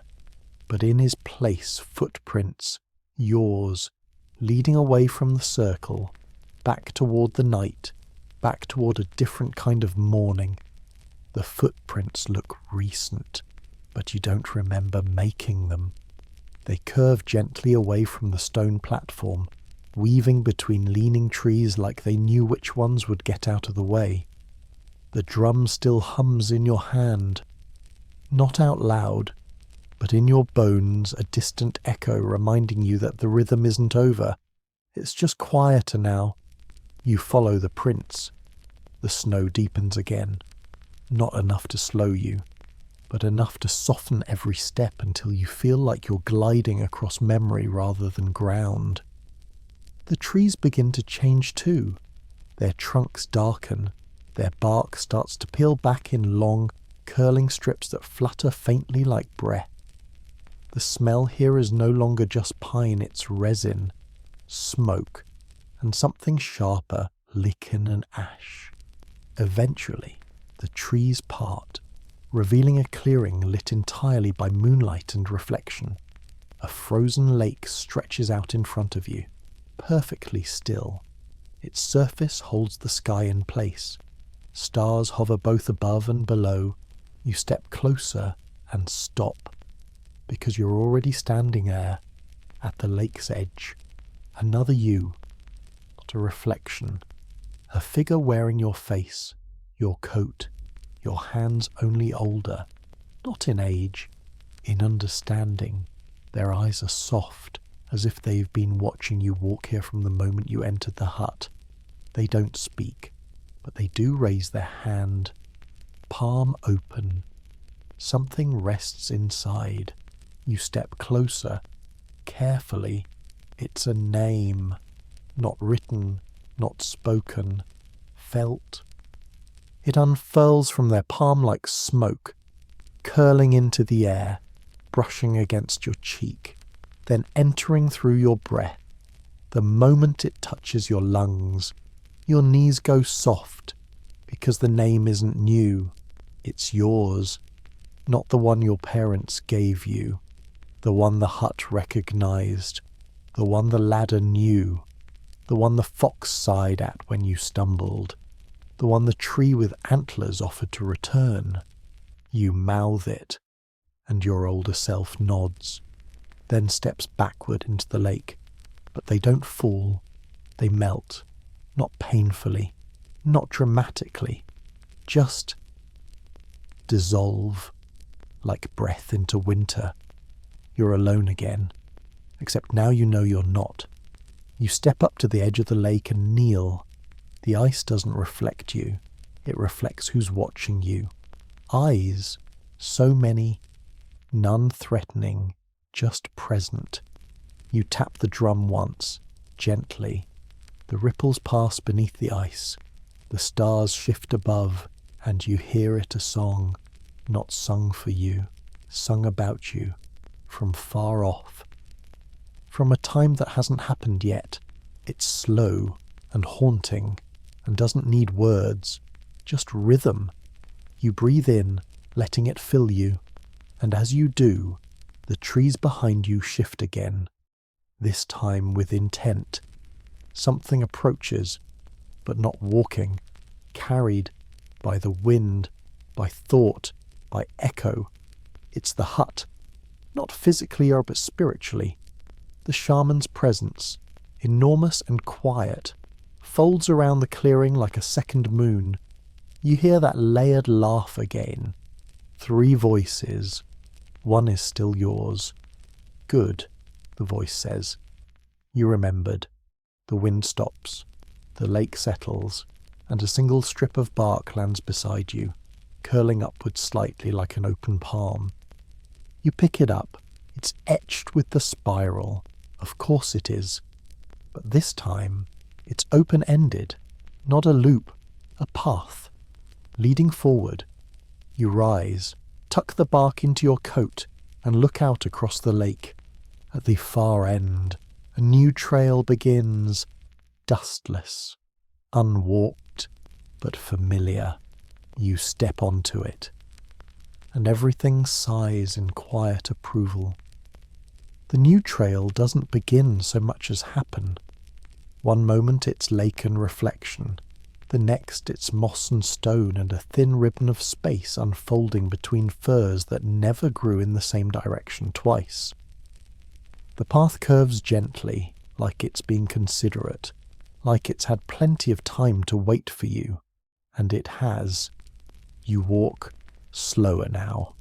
But in his place, footprints, yours, leading away from the circle, back toward the night, back toward a different kind of morning. The footprints look recent, but you don't remember making them. They curve gently away from the stone platform, weaving between leaning trees like they knew which ones would get out of the way. The drum still hums in your hand, not out loud, but in your bones, a distant echo reminding you that the rhythm isn't over. It's just quieter now. You follow the prints. The snow deepens again. Not enough to slow you, but enough to soften every step until you feel like you're gliding across memory rather than ground. The trees begin to change too. Their trunks darken. Their bark starts to peel back in long, curling strips that flutter faintly like breath. The smell here is no longer just pine, it's resin, smoke, and something sharper, lichen and ash. Eventually, the trees part, revealing a clearing lit entirely by moonlight and reflection. A frozen lake stretches out in front of you, perfectly still. Its surface holds the sky in place. Stars hover both above and below. You step closer and stop, because you're already standing there, at the lake's edge. Another you, not a reflection. A figure wearing your face, your coat, your hands only older, not in age, in understanding. Their eyes are soft, as if they've been watching you walk here from the moment you entered the hut. They don't speak, but they do raise their hand, palm open. Something rests inside. You step closer, carefully. It's a name, not written, not spoken, felt. It unfurls from their palm like smoke, curling into the air, brushing against your cheek, then entering through your breath. The moment it touches your lungs, your knees go soft, because the name isn't new, it's yours, not the one your parents gave you, the one the hut recognized, the one the ladder knew. the one the fox sighed at when you stumbled, the one the tree with antlers offered to return. You mouth it, and your older self nods, then steps backward into the lake. But they don't fall, they melt, not painfully, not dramatically, just dissolve, like breath into winter. You're alone again, except now you know you're not. You step up to the edge of the lake and kneel. The ice doesn't reflect you, it reflects who's watching you. Eyes, so many, none threatening, just present. You tap the drum once, gently. The ripples pass beneath the ice. The stars shift above, and you hear it a song, not sung for you, sung about you, from far off. From a time that hasn't happened yet. It's slow and haunting, and doesn't need words, just rhythm. You breathe in, letting it fill you, and as you do, the trees behind you shift again, this time with intent. Something approaches, but not walking, carried by the wind, by thought, by echo. It's the hut, not physically but spiritually. The shaman's presence, enormous and quiet, folds around the clearing like a second moon. You hear that layered laugh again. 3 voices. One is still yours. Good, the voice says. You remembered. The wind stops. The lake settles, and a single strip of bark lands beside you, curling upwards slightly like an open palm. You pick it up. It's etched with the spiral. Of course it is. But this time, it's open-ended, not a loop, a path. Leading forward, you rise, tuck the bark into your coat, and look out across the lake. At the far end, a new trail begins, dustless, unwalked, but familiar. You step onto it, and everything sighs in quiet approval. The new trail doesn't begin so much as happen. One moment it's lake and reflection, the next it's moss and stone and a thin ribbon of space unfolding between firs that never grew in the same direction twice. The path curves gently, like it's being considerate, like it's had plenty of time to wait for you, and it has. You walk slower now,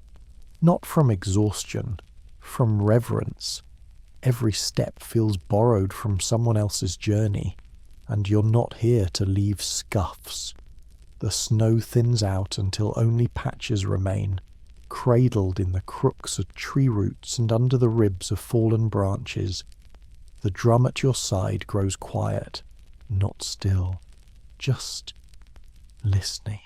not from exhaustion, from reverence. Every step feels borrowed from someone else's journey, and you're not here to leave scuffs. The snow thins out until only patches remain, cradled in the crooks of tree roots and under the ribs of fallen branches. The drum at your side grows quiet, not still, just listening.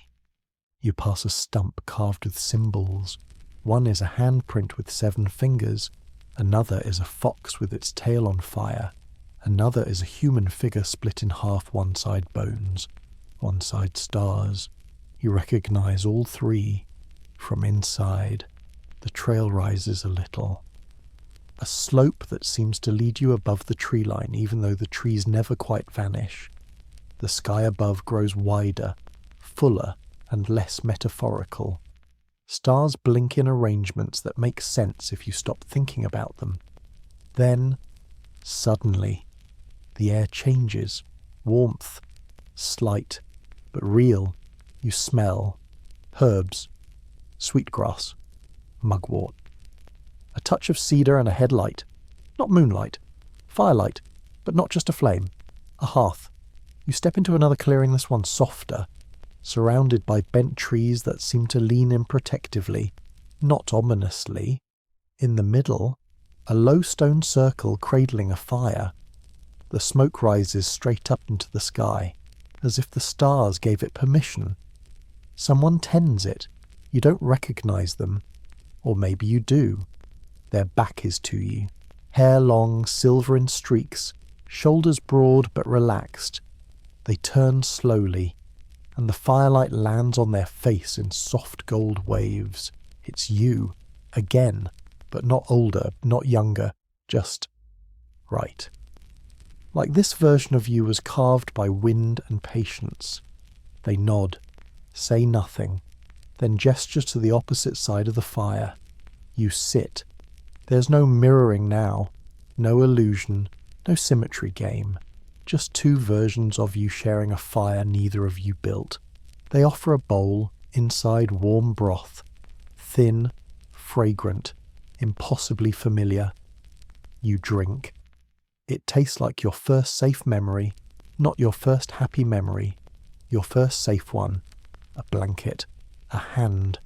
You pass a stump carved with symbols. One is a handprint with 7 fingers. Another is a fox with its tail on fire. Another is a human figure split in half, one side bones, one side stars. You recognize all 3 from inside. The trail rises a little. A slope that seems to lead you above the tree line, even though the trees never quite vanish. The sky above grows wider, fuller, and less metaphorical. Stars blink in arrangements that make sense if you stop thinking about them. Then, suddenly, the air changes. Warmth, slight, but real. You smell herbs, sweetgrass, mugwort. A touch of cedar and a headlight. Not moonlight. Firelight, but not just a flame. A hearth. You step into another clearing, this one softer, surrounded by bent trees that seem to lean in protectively, not ominously. In the middle, a low stone circle cradling a fire. The smoke rises straight up into the sky, as if the stars gave it permission. Someone tends it. You don't recognize them. Or maybe you do. Their back is to you. Hair long, silver in streaks, shoulders broad but relaxed. They turn slowly, and the firelight lands on their face in soft gold waves. It's you, again, but not older, not younger, just right. Like this version of you was carved by wind and patience. They nod, say nothing, then gesture to the opposite side of the fire. You sit. There's no mirroring now, no illusion, no symmetry game. Just two versions of you sharing a fire neither of you built. They offer a bowl, inside warm broth, thin, fragrant, impossibly familiar. You drink. It tastes like your first safe memory, not your first happy memory, your first safe one. A blanket, a hand,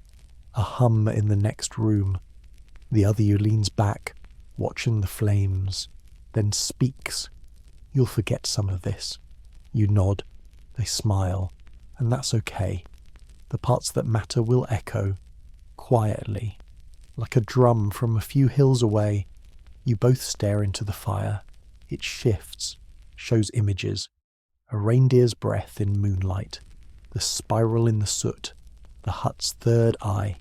a hum in the next room. The other you leans back, watching the flames, then speaks. You'll forget some of this. You nod, they smile, and that's okay. The parts that matter will echo, quietly, like a drum from a few hills away. You both stare into the fire. It shifts, shows images. A reindeer's breath in moonlight, the spiral in the soot, the hut's third eye,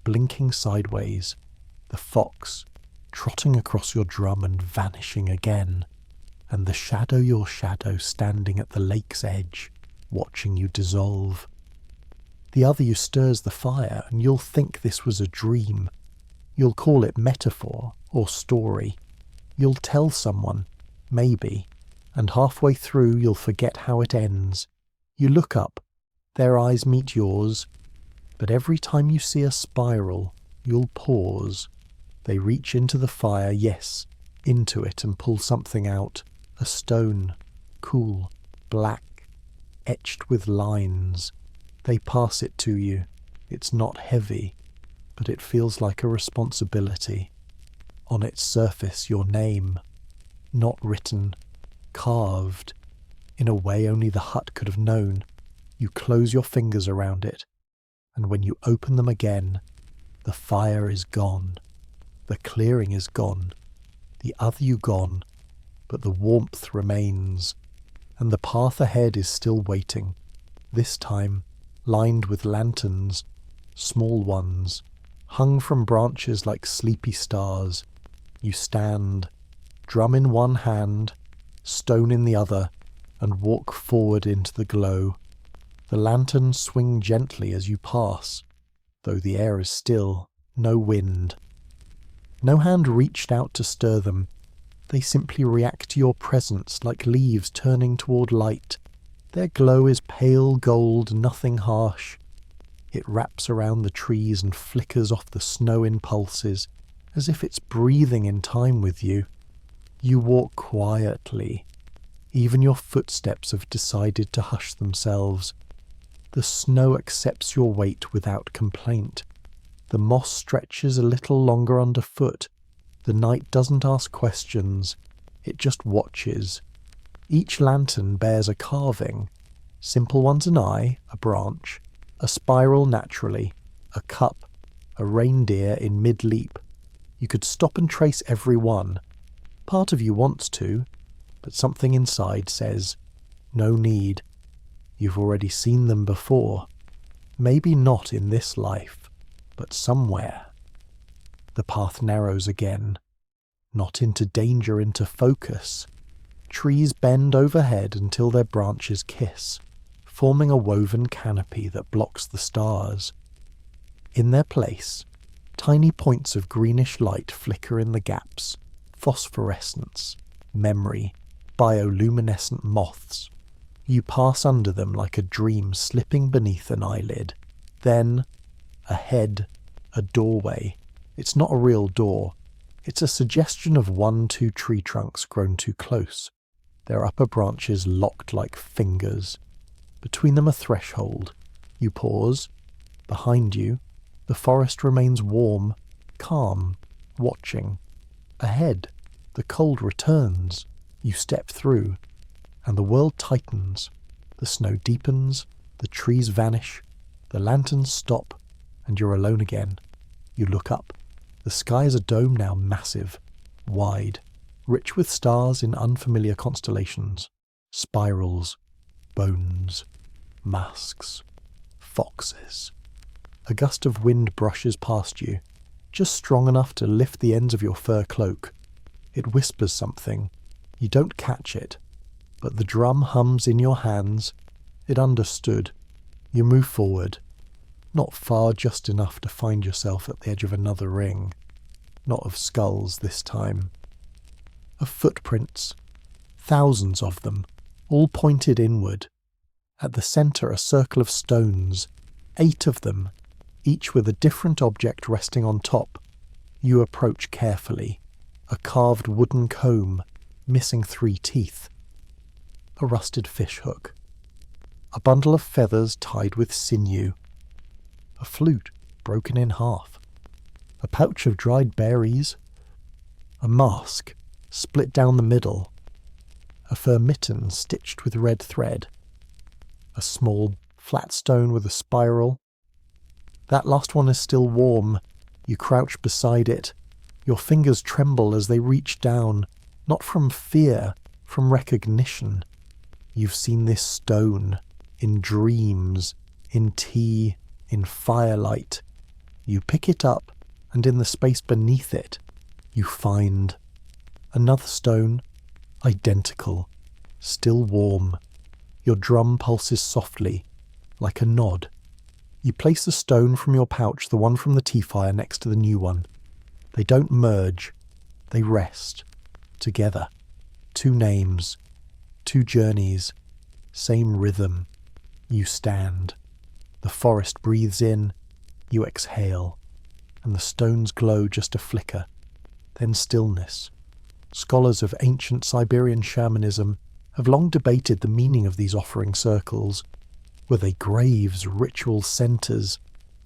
blinking sideways, the fox, trotting across your drum and vanishing again, and the shadow your shadow standing at the lake's edge, watching you dissolve. The other you stirs the fire, and you'll think this was a dream. You'll call it metaphor or story. You'll tell someone, maybe, and halfway through you'll forget how it ends. You look up, their eyes meet yours, but every time you see a spiral, you'll pause. They reach into the fire, yes, into it, and pull something out. A stone, cool, black, etched with lines. They pass it to you. It's not heavy, but it feels like a responsibility. On its surface, your name, not written, carved, in a way only the hut could have known. You close your fingers around it, and when you open them again, the fire is gone. The clearing is gone. The other you gone, but the warmth remains, and the path ahead is still waiting, this time lined with lanterns, small ones, hung from branches like sleepy stars. You stand, drum in one hand, stone in the other, and walk forward into the glow. The lanterns swing gently as you pass, though the air is still, no wind. No hand reached out to stir them. They simply react to your presence like leaves turning toward light. Their glow is pale gold, nothing harsh. It wraps around the trees and flickers off the snow in pulses, as if it's breathing in time with you. You walk quietly. Even your footsteps have decided to hush themselves. The snow accepts your weight without complaint. The moss stretches a little longer underfoot. The night doesn't ask questions. It just watches. Each lantern bears a carving. Simple ones an eye, a branch, a spiral naturally, a cup, a reindeer in mid-leap. You could stop and trace every one. Part of you wants to, but something inside says, no need. You've already seen them before. Maybe not in this life, but somewhere. The path narrows again. Not into danger, into focus. Trees bend overhead until their branches kiss, forming a woven canopy that blocks the stars. In their place, tiny points of greenish light flicker in the gaps. Phosphorescence, memory, bioluminescent moths. You pass under them like a dream slipping beneath an eyelid. Then, ahead, a doorway. It's not a real door. It's a suggestion of 1-2 tree trunks grown too close, their upper branches locked like fingers. Between them a threshold. You pause. Behind you, the forest remains warm, calm, watching. Ahead, the cold returns. You step through, and the world tightens. The snow deepens, the trees vanish, the lanterns stop, and you're alone again. You look up. The sky is a dome now, massive, wide, rich with stars in unfamiliar constellations, spirals, bones, masks, foxes. A gust of wind brushes past you, just strong enough to lift the ends of your fur cloak. It whispers something. You don't catch it, but the drum hums in your hands. It understood. You move forward. Not far, just enough to find yourself at the edge of another ring. Not of skulls this time. Of footprints. Thousands of them, all pointed inward. At the centre, a circle of stones. 8 of them, each with a different object resting on top. You approach carefully. A carved wooden comb, missing 3 teeth. A rusted fish hook. A bundle of feathers tied with sinew. A flute broken in half. A pouch of dried berries. A mask split down the middle. A fur mitten stitched with red thread. A small flat stone with a spiral. That last one is still warm. You crouch beside it. Your fingers tremble as they reach down, not from fear, from recognition. You've seen this stone, in dreams, in tea, in firelight. You pick it up, and in the space beneath it, you find another stone, identical, still warm. Your drum pulses softly, like a nod. You place the stone from your pouch, the one from the tea fire, next to the new one. They don't merge. They rest. Together. 2 names. 2 journeys. Same rhythm. You stand. The forest breathes in. You exhale. And the stones glow just a flicker. Then stillness. Scholars of ancient Siberian shamanism have long debated the meaning of these offering circles. Were they graves, ritual centres,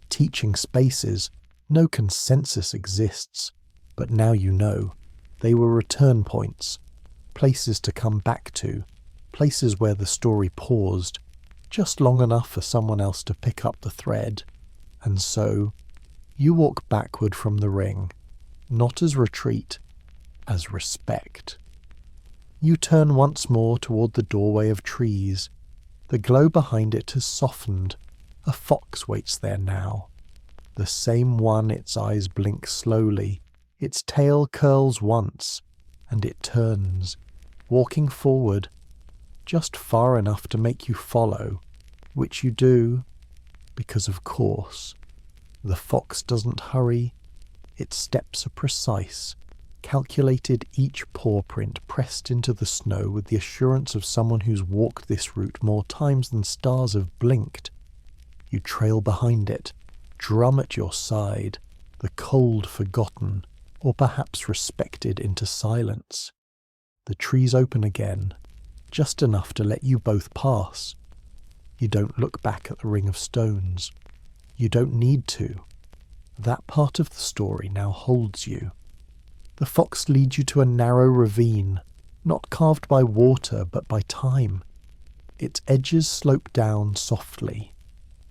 teaching spaces? No consensus exists, but now you know. They were return points, places to come back to, places where the story paused, just long enough for someone else to pick up the thread. And so, you walk backward from the ring, not as retreat, as respect. You turn once more toward the doorway of trees. The glow behind it has softened. A fox waits there now. The same one, its eyes blink slowly. Its tail curls once, and it turns, walking forward, just far enough to make you follow, which you do, because of course. The fox doesn't hurry. Its steps are precise, calculated, each paw print pressed into the snow with the assurance of someone who's walked this route more times than stars have blinked. You trail behind it, drum at your side, the cold forgotten, or perhaps respected into silence. The trees open again, just enough to let you both pass. You don't look back at the ring of stones. You don't need to. That part of the story now holds you. The fox leads you to a narrow ravine, not carved by water but by time. Its edges slope down softly,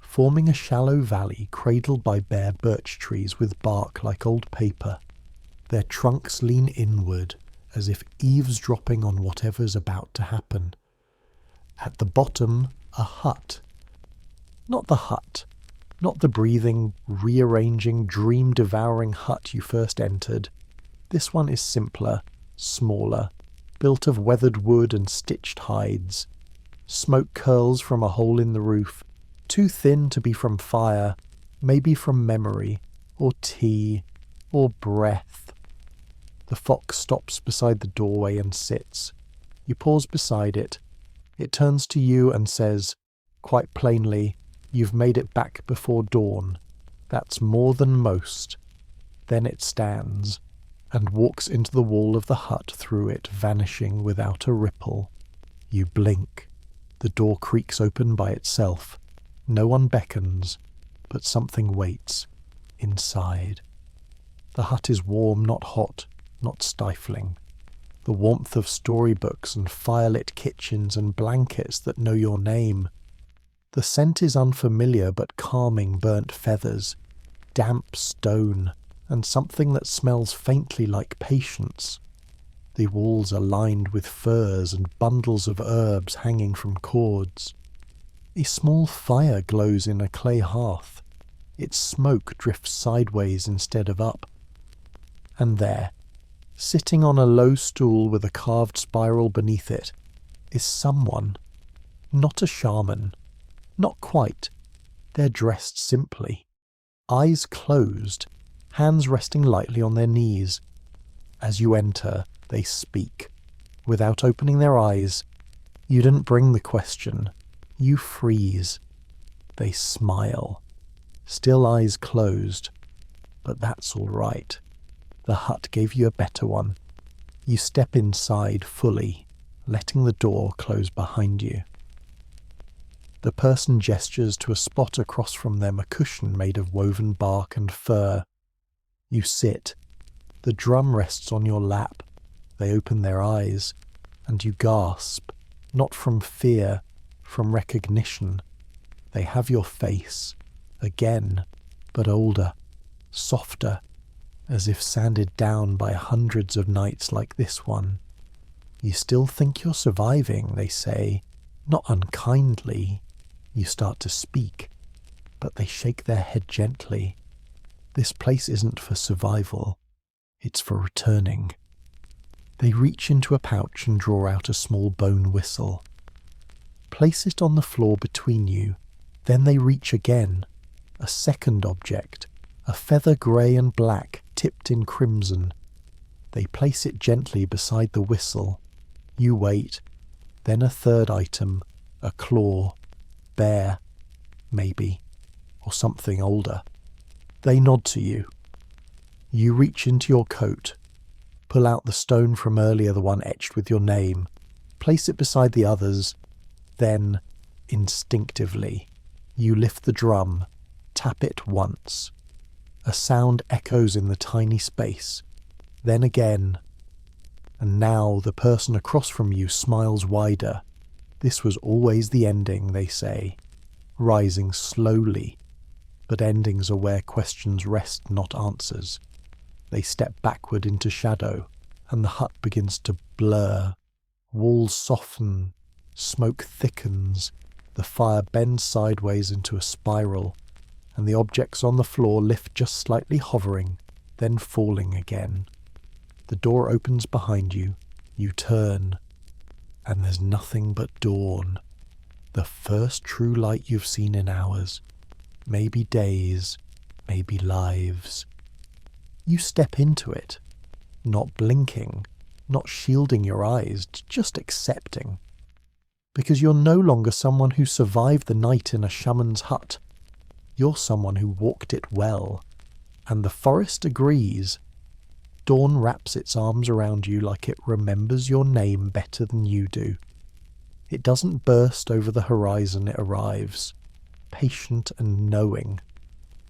forming a shallow valley cradled by bare birch trees with bark like old paper. Their trunks lean inward, as if eavesdropping on whatever's about to happen. At the bottom, a hut. Not the hut, not the breathing, rearranging, dream-devouring hut you first entered. This one is simpler, smaller, built of weathered wood and stitched hides. Smoke curls from a hole in the roof, too thin to be from fire, maybe from memory, or tea, or breath. The fox stops beside the doorway and sits. You pause beside it. It turns to you and says, quite plainly, "You've made it back before dawn. That's more than most." Then it stands, and walks into the wall of the hut, through it, vanishing without a ripple. You blink. The door creaks open by itself. No one beckons, but something waits, inside. The hut is warm, not hot, not stifling. The warmth of storybooks and firelit kitchens and blankets that know your name. The scent is unfamiliar but calming, burnt feathers, damp stone, and something that smells faintly like patience. The walls are lined with furs and bundles of herbs hanging from cords. A small fire glows in a clay hearth. Its smoke drifts sideways instead of up. And there, sitting on a low stool with a carved spiral beneath it, is someone. Not a shaman. Not quite. They're dressed simply. Eyes closed, hands resting lightly on their knees. As you enter, they speak. Without opening their eyes, you didn't bring the question. You freeze. They smile. Still eyes closed. But that's all right. The hut gave you a better one. You step inside fully, letting the door close behind you. The person gestures to a spot across from them, a cushion made of woven bark and fur. You sit. The drum rests on your lap. They open their eyes, and you gasp, not from fear, from recognition. They have your face, again, but older, softer, as if sanded down by hundreds of nights like this one. You still think you're surviving, they say, not unkindly. You start to speak, but they shake their head gently. This place isn't for survival, it's for returning. They reach into a pouch and draw out a small bone whistle. Place it on the floor between you, then they reach again. A second object, a feather grey and black, tipped in crimson. They place it gently beside the whistle. You wait, then a third item, a claw. Bear, maybe, or something older. They nod to you. You reach into your coat, pull out the stone from earlier, the one etched with your name, place it beside the others, then, instinctively, you lift the drum, tap it once. A sound echoes in the tiny space, then again, and now the person across from you smiles wider. This was always the ending, they say, rising slowly, but endings are where questions rest, not answers. They step backward into shadow, and the hut begins to blur. Walls soften, smoke thickens, the fire bends sideways into a spiral, and the objects on the floor lift just slightly, hovering, then falling again. The door opens behind you, you turn, and there's nothing but dawn. The first true light you've seen in hours, maybe days, maybe lives. You step into it, not blinking, not shielding your eyes, just accepting. Because you're no longer someone who survived the night in a shaman's hut. You're someone who walked it well, and the forest agrees. Dawn wraps its arms around you like it remembers your name better than you do. It doesn't burst over the horizon, it arrives, patient and knowing,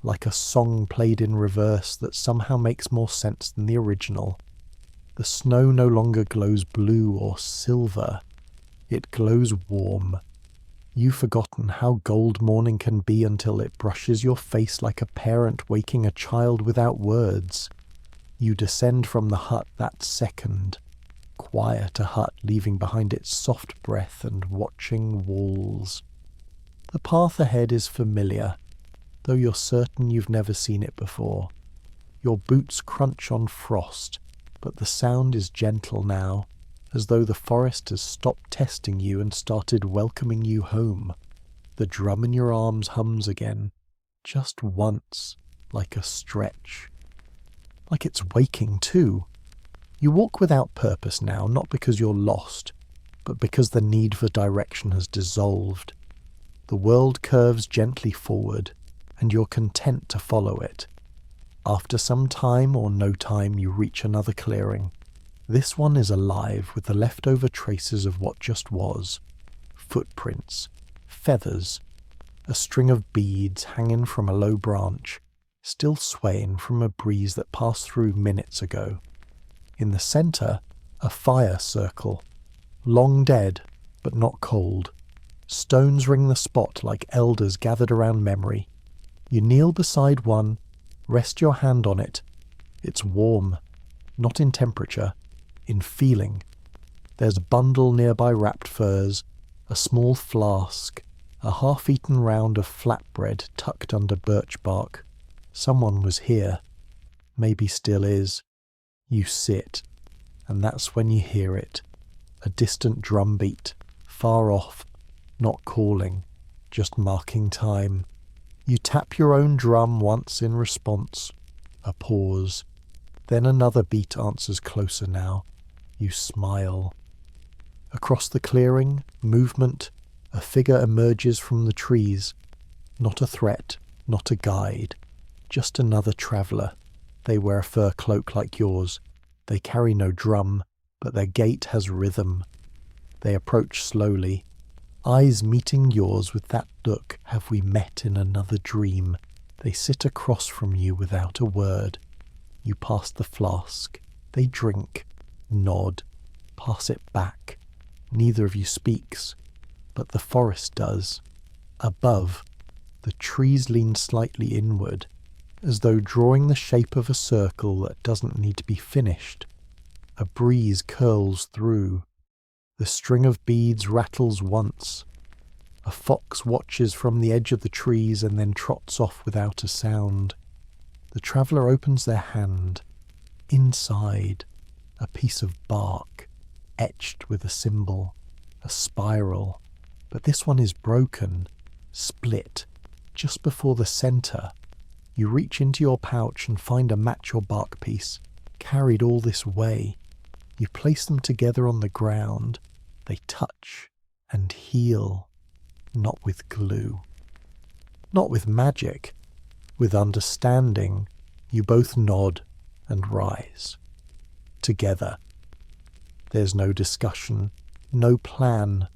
like a song played in reverse that somehow makes more sense than the original. The snow no longer glows blue or silver, it glows warm. You've forgotten how gold morning can be until it brushes your face like a parent waking a child without words. You descend from the hut that second, quiet a hut leaving behind its soft breath and watching walls. The path ahead is familiar, though you're certain you've never seen it before. Your boots crunch on frost, but the sound is gentle now, as though the forest has stopped testing you and started welcoming you home. The drum in your arms hums again, just once, like a stretch. Like it's waking too. You walk without purpose now, not because you're lost, but because the need for direction has dissolved. The world curves gently forward, and you're content to follow it. After some time or no time, you reach another clearing. This one is alive with the leftover traces of what just was. Footprints, feathers, a string of beads hanging from a low branch, still swaying from a breeze that passed through minutes ago. In the centre, a fire circle, long dead, but not cold. Stones ring the spot like elders gathered around memory. You kneel beside one, rest your hand on it. It's warm, not in temperature, in feeling. There's a bundle nearby wrapped furs, a small flask, a half-eaten round of flatbread tucked under birch bark. Someone was here, maybe still is. You sit, and that's when you hear it, a distant drum beat, far off, not calling, just marking time. You tap your own drum once in response. A pause. Then another beat answers closer now. You smile. Across the clearing, movement, a figure emerges from the trees. Not a threat, not a guide. Just another traveller. They wear a fur cloak like yours. They carry no drum, but their gait has rhythm. They approach slowly. Eyes meeting yours with that look, have we met in another dream? They sit across from you without a word. You pass the flask. They drink, nod, pass it back. Neither of you speaks, but the forest does. Above, the trees lean slightly inward, as though drawing the shape of a circle that doesn't need to be finished. A breeze curls through. The string of beads rattles once. A fox watches from the edge of the trees and then trots off without a sound. The traveller opens their hand. Inside, a piece of bark, etched with a symbol, a spiral. But this one is broken, split, just before the centre. You reach into your pouch and find a mature bark piece, carried all this way. You place them together on the ground. They touch and heal, not with glue, not with magic, with understanding. You both nod and rise. Together. There's no discussion, no plan.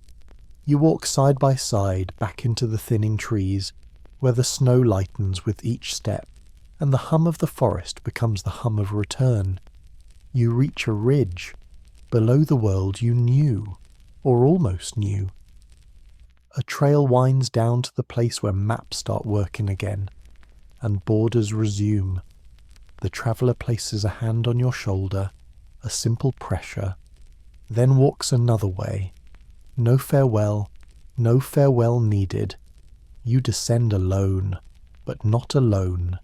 You walk side by side back into the thinning trees, where the snow lightens with each step, and the hum of the forest becomes the hum of return. You reach a ridge, below the world you knew, or almost knew. A trail winds down to the place where maps start working again, and borders resume. The traveller places a hand on your shoulder, a simple pressure, then walks another way. No farewell needed. You descend alone, but not alone,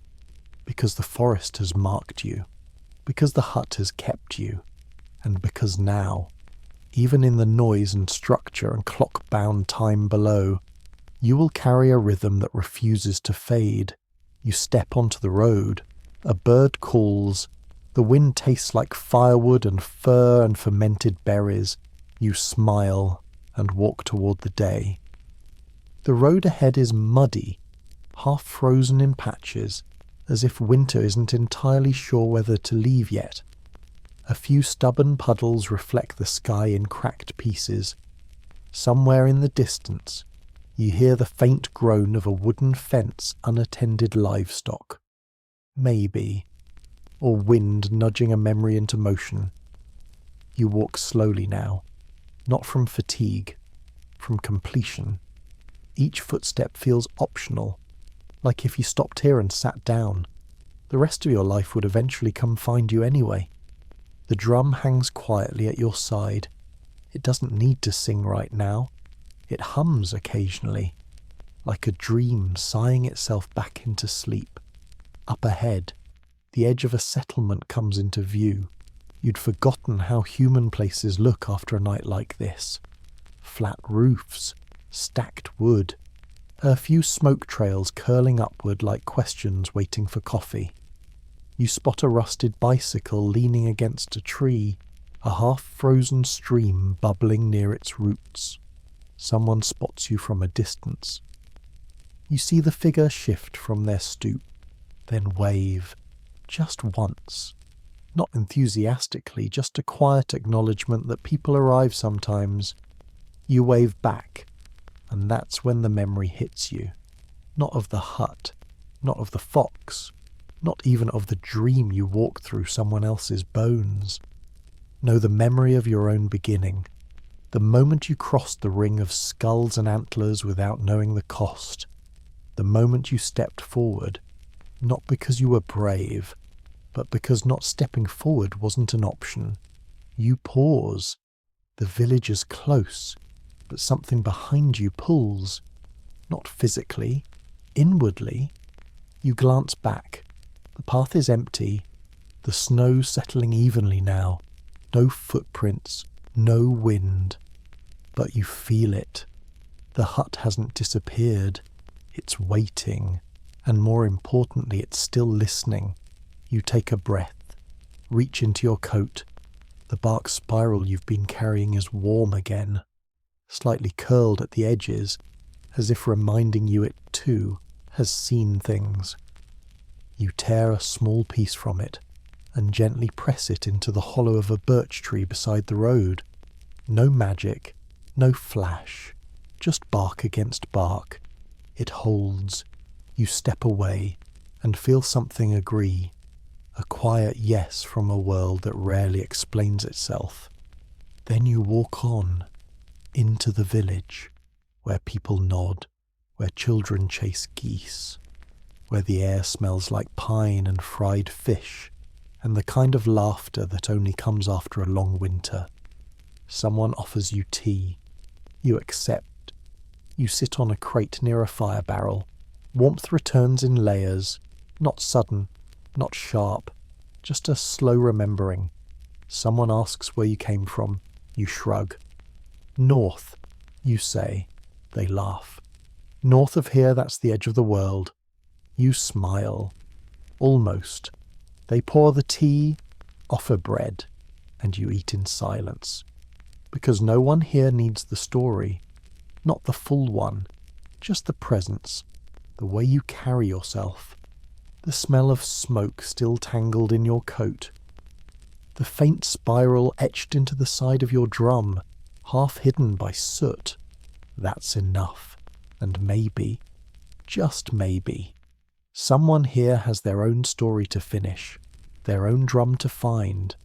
because the forest has marked you, because the hut has kept you, and because now, even in the noise and structure and clock-bound time below, you will carry a rhythm that refuses to fade. You step onto the road. A bird calls. The wind tastes like firewood and fir and fermented berries. You smile and walk toward the day. The road ahead is muddy, half frozen in patches, as if winter isn't entirely sure whether to leave yet. A few stubborn puddles reflect the sky in cracked pieces. Somewhere in the distance, you hear the faint groan of a wooden fence unattended livestock. Maybe, or wind nudging a memory into motion. You walk slowly now, not from fatigue, from completion. Each footstep feels optional, like if you stopped here and sat down, the rest of your life would eventually come find you anyway. The drum hangs quietly at your side. It doesn't need to sing right now. It hums occasionally, like a dream sighing itself back into sleep. Up ahead, the edge of a settlement comes into view. You'd forgotten how human places look after a night like this. Flat roofs, stacked wood, a few smoke trails curling upward like questions waiting for coffee. You spot a rusted bicycle leaning against a tree, a half-frozen stream bubbling near its roots. Someone spots you from a distance. You see the figure shift from their stoop, then wave, just once. Not enthusiastically, just a quiet acknowledgement that people arrive sometimes. You wave back, and that's when the memory hits you. Not of the hut, not of the fox, not even of the dream you walk through someone else's bones. No, the memory of your own beginning. The moment you crossed the ring of skulls and antlers without knowing the cost. The moment you stepped forward, not because you were brave, but because not stepping forward wasn't an option. You pause. The village is close, but something behind you pulls. Not physically, inwardly. You glance back. The path is empty, the snow settling evenly now. No footprints, no wind. but you feel it. The hut hasn't disappeared. It's waiting, and more importantly, it's still listening. You take a breath, reach into your coat. The bark spiral you've been carrying is warm again, slightly curled at the edges, as if reminding you it too has seen things. You tear a small piece from it and gently press it into the hollow of a birch tree beside the road. No magic, no flash, just bark against bark. It holds. You step away and feel something agree. A quiet yes from a world that rarely explains itself. Then you walk on, into the village, where people nod, where children chase geese, where the air smells like pine and fried fish, and the kind of laughter that only comes after a long winter. Someone offers you tea. You accept. You sit on a crate near a fire barrel. Warmth returns in layers, not sudden, not sharp, just a slow remembering. Someone asks where you came from. You shrug. North, you say. They laugh. North of here, that's the edge of the world. You smile. Almost. They pour the tea, offer bread, and you eat in silence. Because no one here needs the story. Not the full one. Just the presence. The way you carry yourself. The smell of smoke still tangled in your coat. The faint spiral etched into the side of your drum, half hidden by soot. That's enough. And maybe, just maybe, someone here has their own story to finish, their own drum to find,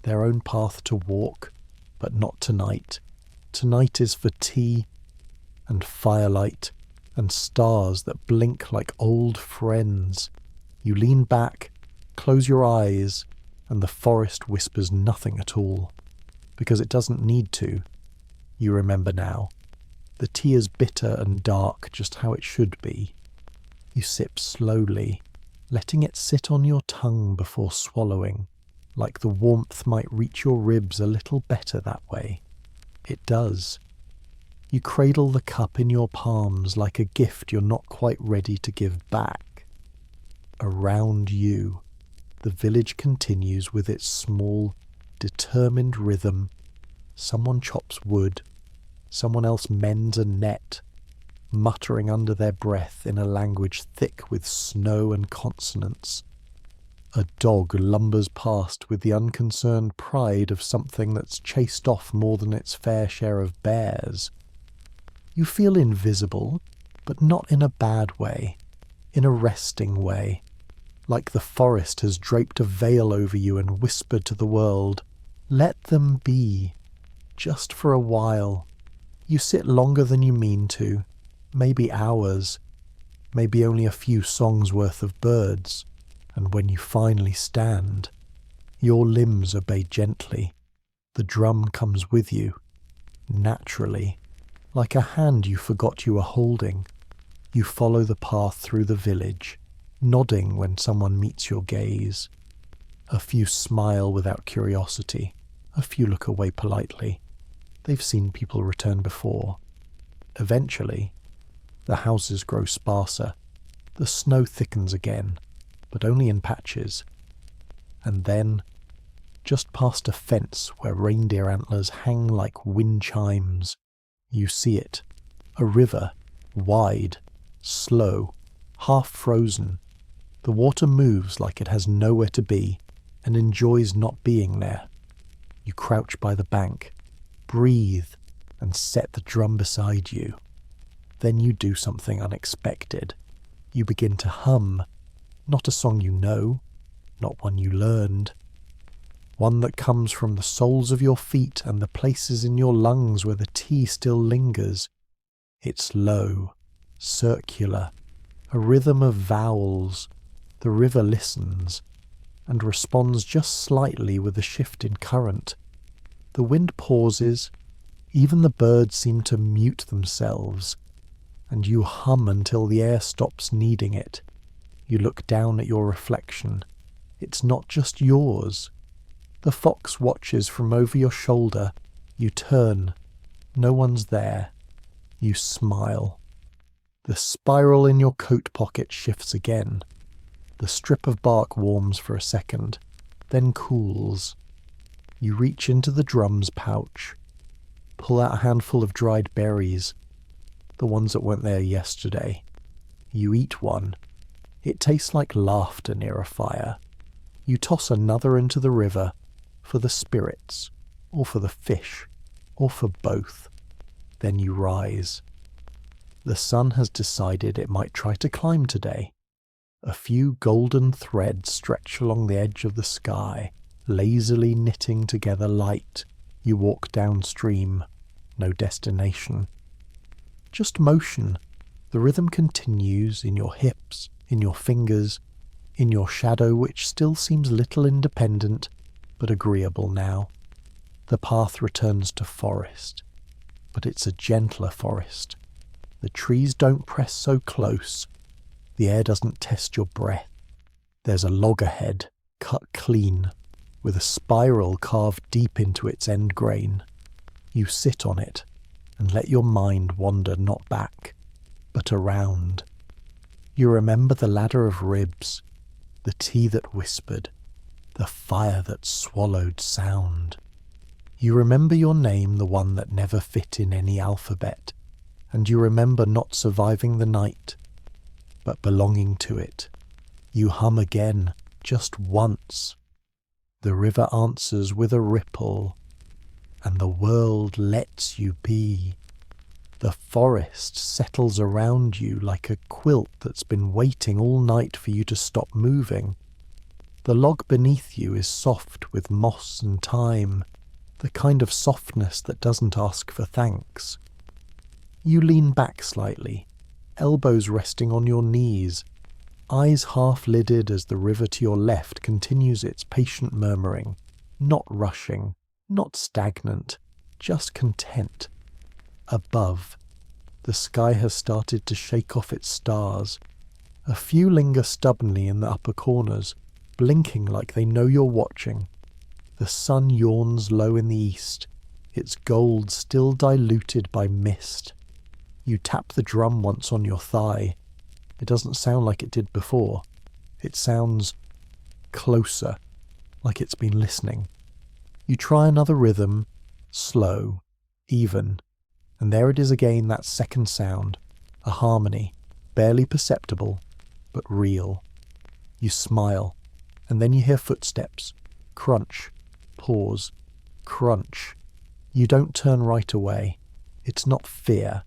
their own path to walk, but not tonight. Tonight is for tea and firelight and stars that blink like old friends. You lean back, close your eyes, and the forest whispers nothing at all, because it doesn't need to. You remember now. The tea is bitter and dark, just how it should be. You sip slowly, letting it sit on your tongue before swallowing, like the warmth might reach your ribs a little better that way. It does. You cradle the cup in your palms like a gift you're not quite ready to give back. Around you, the village continues with its small, determined rhythm. Someone chops wood. Someone else mends a net, muttering under their breath in a language thick with snow and consonants. A dog lumbers past with the unconcerned pride of something that's chased off more than its fair share of bears. You feel invisible, but not in a bad way, in a resting way, like the forest has draped a veil over you and whispered to the world, "Let them be, just for a while." You sit longer than you mean to, maybe hours, maybe only a few songs worth of birds, and when you finally stand, your limbs obey gently. The drum comes with you, naturally, like a hand you forgot you were holding. You follow the path through the village, nodding when someone meets your gaze. A few smile without curiosity, a few look away politely. They've seen people return before. Eventually, the houses grow sparser. The snow thickens again, but only in patches. And then, just past a fence where reindeer antlers hang like wind chimes, you see it. A river, wide, slow, half frozen. The water moves like it has nowhere to be and enjoys not being there. You crouch by the bank, breathe, and set the drum beside you. Then you do something unexpected. You begin to hum, not a song you know, not one you learned. One that comes from the soles of your feet and the places in your lungs where the tea still lingers. It's low, circular, a rhythm of vowels. The river listens, and responds just slightly with a shift in current. The wind pauses, even the birds seem to mute themselves, and you hum until the air stops needing it. You look down at your reflection. It's not just yours. The fox watches from over your shoulder. You turn. No one's there. You smile. The spiral in your coat pocket shifts again. The strip of bark warms for a second, then cools. You reach into the drum's pouch, pull out a handful of dried berries, the ones that weren't there yesterday. You eat one. It tastes like laughter near a fire. You toss another into the river, for the spirits, or for the fish, or for both. Then you rise. The sun has decided it might try to climb today. A few golden threads stretch along the edge of the sky, lazily knitting together light. You walk downstream. No destination. Just motion. The rhythm continues in your hips, in your fingers, in your shadow, which still seems little independent, but agreeable now. The path returns to forest, but it's a gentler forest. The trees don't press so close. The air doesn't test your breath. There's a log ahead, cut clean, with a spiral carved deep into its end grain. You sit on it and let your mind wander not back, but around. You remember the ladder of ribs, the tea that whispered, the fire that swallowed sound. You remember your name, the one that never fit in any alphabet, and you remember not surviving the night, but belonging to it. You hum again, just once. The river answers with a ripple, and the world lets you be. The forest settles around you like a quilt that's been waiting all night for you to stop moving. The log beneath you is soft with moss and thyme, the kind of softness that doesn't ask for thanks. You lean back slightly, elbows resting on your knees, eyes half-lidded as the river to your left continues its patient murmuring, not rushing, not stagnant, just content. Above, the sky has started to shake off its stars. A few linger stubbornly in the upper corners, blinking like they know you're watching. The sun yawns low in the east, its gold still diluted by mist. You tap the drum once on your thigh. It doesn't sound like it did before. It sounds closer, like it's been listening. You try another rhythm, slow, even, and there it is again, that second sound, a harmony, barely perceptible, but real. You smile, and then you hear footsteps, crunch, pause, crunch. You don't turn right away. It's not fear,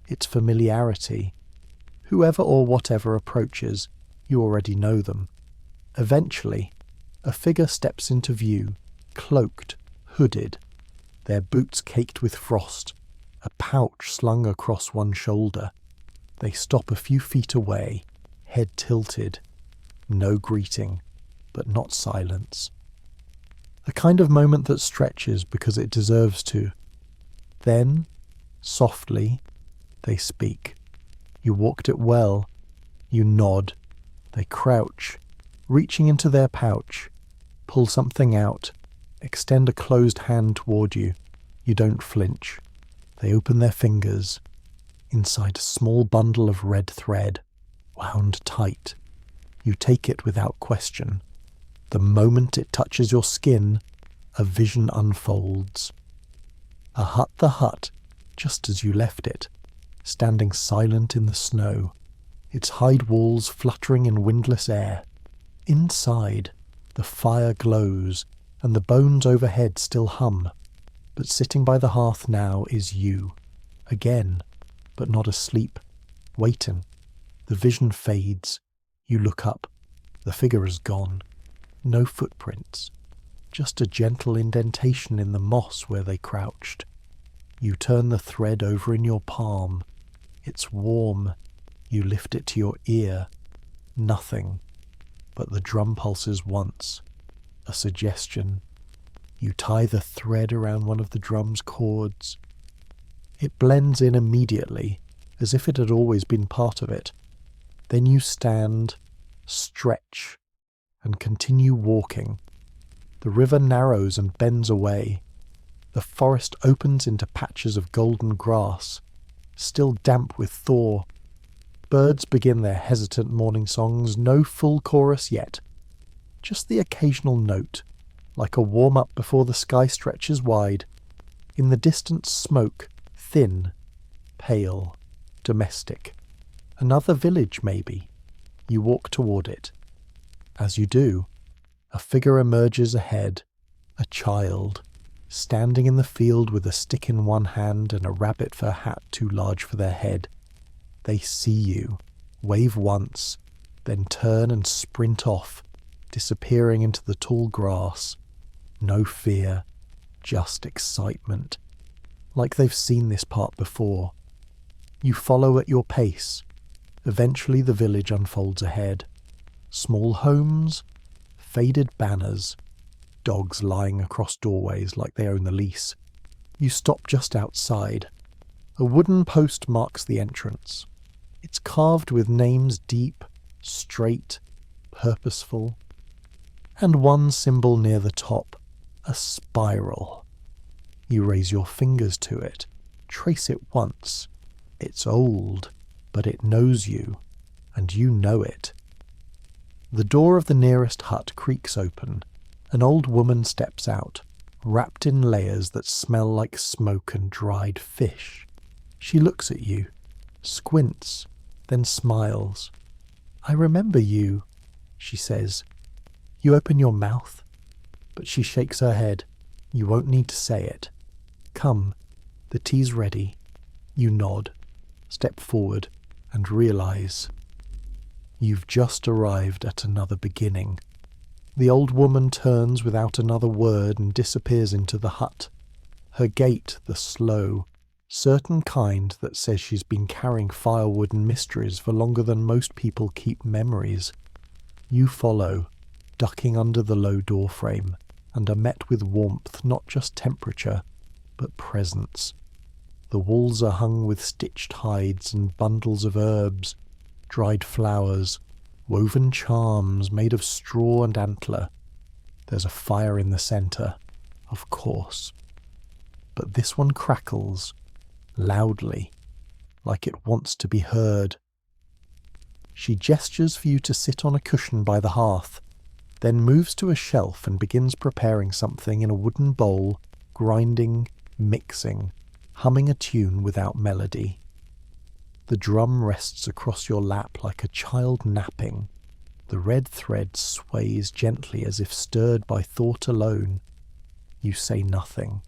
it's familiarity. Whoever or whatever approaches, you already know them. Eventually, a figure steps into view, cloaked, hooded, their boots caked with frost, a pouch slung across one shoulder. They stop a few feet away, head tilted. No greeting, but not silence. A kind of moment that stretches because it deserves to. Then, softly, they speak. You walked it well. You nod. They crouch, reaching into their pouch, pull something out, extend a closed hand toward you. You don't flinch. They open their fingers. Inside a small bundle of red thread, wound tight. You take it without question. The moment it touches your skin, a vision unfolds. A hut, the hut, just as you left it, standing silent in the snow, its hide walls fluttering in windless air. Inside, the fire glows, and the bones overhead still hum, but sitting by the hearth now is you, again, but not asleep, waiting. The vision fades. You look up. The figure is gone. No footprints. Just a gentle indentation in the moss where they crouched. You turn the thread over in your palm. It's warm. You lift it to your ear. Nothing. But the drum pulses once. A suggestion. You tie the thread around one of the drum's chords. It blends in immediately, as if it had always been part of it. Then you stand, stretch, and continue walking. The river narrows and bends away. The forest opens into patches of golden grass, still damp with thaw. Birds begin their hesitant morning songs, no full chorus yet. Just the occasional note, like a warm-up before the sky stretches wide. In the distance, smoke, thin, pale, domestic. Another village, maybe. You walk toward it. As you do, a figure emerges ahead, a child, standing in the field with a stick in one hand and a rabbit fur hat too large for their head. They see you, wave once, then turn and sprint off, disappearing into the tall grass. No fear, just excitement. Like they've seen this part before. You follow at your pace. Eventually the village unfolds ahead. Small homes, faded banners, dogs lying across doorways like they own the lease. You stop just outside. A wooden post marks the entrance. It's carved with names deep, straight, purposeful. And one symbol near the top, a spiral. You raise your fingers to it, trace it once. It's old, but it knows you, and you know it. The door of the nearest hut creaks open. An old woman steps out, wrapped in layers that smell like smoke and dried fish. She looks at you, squints, then smiles. "I remember you," she says. You open your mouth, but she shakes her head. You won't need to say it. "Come, the tea's ready." You nod, step forward, and realize you've just arrived at another beginning. The old woman turns without another word and disappears into the hut. Her gait the slow, certain kind that says she's been carrying firewood and mysteries for longer than most people keep memories. You follow, ducking under the low door frame, and are met with warmth, not just temperature, but presence. The walls are hung with stitched hides and bundles of herbs, dried flowers, woven charms made of straw and antler. There's a fire in the centre, of course. But this one crackles, loudly, like it wants to be heard. She gestures for you to sit on a cushion by the hearth, then moves to a shelf and begins preparing something in a wooden bowl, grinding, mixing, humming a tune without melody. The drum rests across your lap like a child napping. The red thread sways gently as if stirred by thought alone. You say nothing.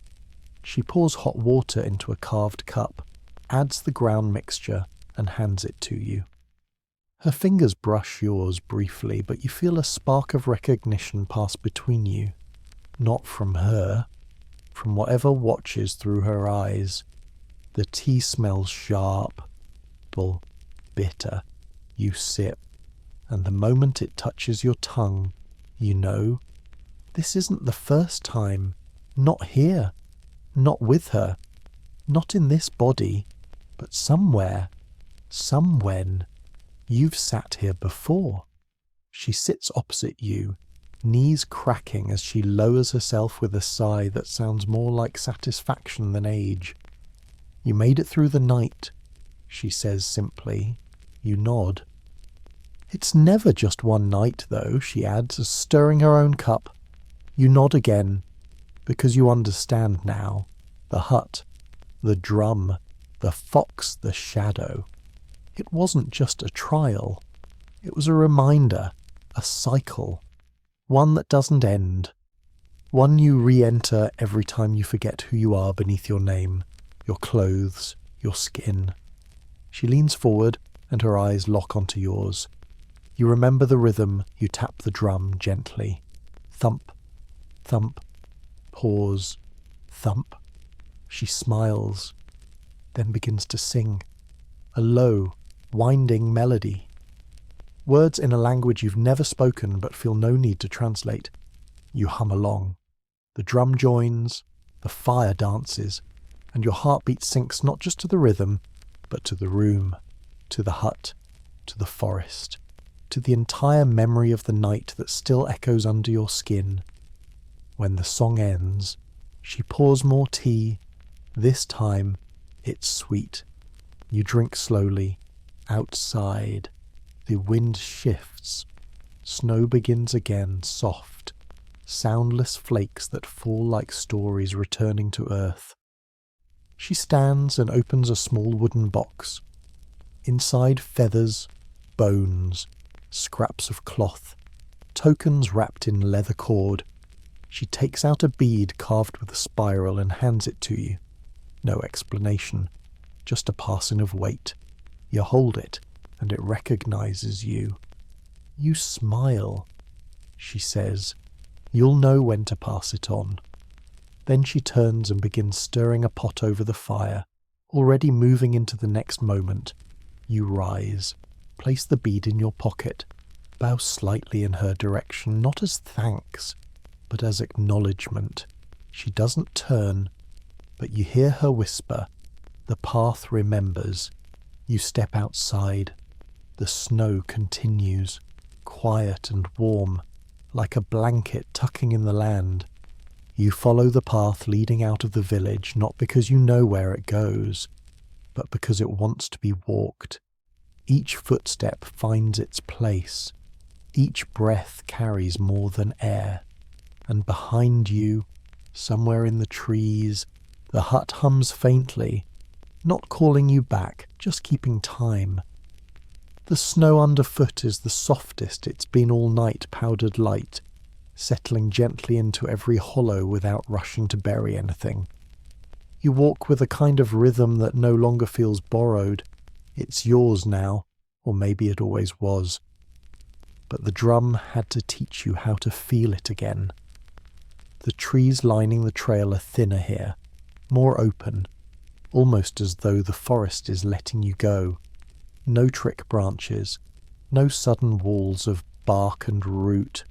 She pours hot water into a carved cup, adds the ground mixture, and hands it to you. Her fingers brush yours briefly, but you feel a spark of recognition pass between you. Not from her, from whatever watches through her eyes. The tea smells sharp, bitter. You sip, and the moment it touches your tongue, you know, this isn't the first time. Not here, not with her, not in this body, but somewhere, somewhen. You've sat here before. She sits opposite you, knees cracking as she lowers herself with a sigh that sounds more like satisfaction than age. "You made it through the night," she says simply. You nod. "It's never just one night, though," she adds, stirring her own cup. You nod again, because you understand now. The hut, the drum, the fox, the shadow. It wasn't just a trial. It was a reminder, a cycle. One that doesn't end. One you re-enter every time you forget who you are beneath your name, your clothes, your skin. She leans forward, and her eyes lock onto yours. You remember the rhythm, you tap the drum gently. Thump, thump, pause, thump. She smiles, then begins to sing. A low, winding melody. Words in a language you've never spoken but feel no need to translate. You hum along. The drum joins, the fire dances, and your heartbeat sinks not just to the rhythm, but to the room, to the hut, to the forest, to the entire memory of the night that still echoes under your skin. When the song ends, She pours more tea. This time, it's sweet. You drink slowly. Outside, the wind shifts. Snow begins again, soft. Soundless flakes that fall like stories returning to earth. She stands and opens a small wooden box. Inside, feathers, bones, scraps of cloth, tokens wrapped in leather cord. She takes out a bead carved with a spiral and hands it to you. No explanation, just a passing of weight. You hold it, and it recognizes you. You smile, she says. You'll know when to pass it on. Then she turns and begins stirring a pot over the fire, already moving into the next moment. You rise, place the bead in your pocket, bow slightly in her direction, not as thanks, but as acknowledgement. She doesn't turn, but you hear her whisper, "The path remembers." You step outside. The snow continues, quiet and warm, like a blanket tucking in the land. You follow the path leading out of the village, not because you know where it goes, but because it wants to be walked. Each footstep finds its place. Each breath carries more than air. And behind you, somewhere in the trees, the hut hums faintly, not calling you back, just keeping time. The snow underfoot is the softest it's been all night, powdered light, settling gently into every hollow without rushing to bury anything. You walk with a kind of rhythm that no longer feels borrowed. It's yours now, or maybe it always was. But the drum had to teach you how to feel it again. The trees lining the trail are thinner here, more open, almost as though the forest is letting you go. No trick branches, no sudden walls of bark and root,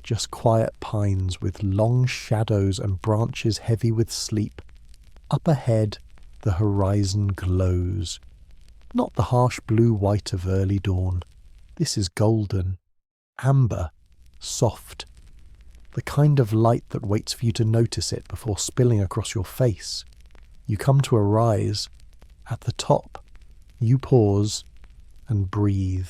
just quiet pines with long shadows and branches heavy with sleep. Up ahead, the horizon glows. Not the harsh blue-white of early dawn. This is golden, amber, soft. The kind of light that waits for you to notice it before spilling across your face. You come to a rise. At the top, you pause and breathe.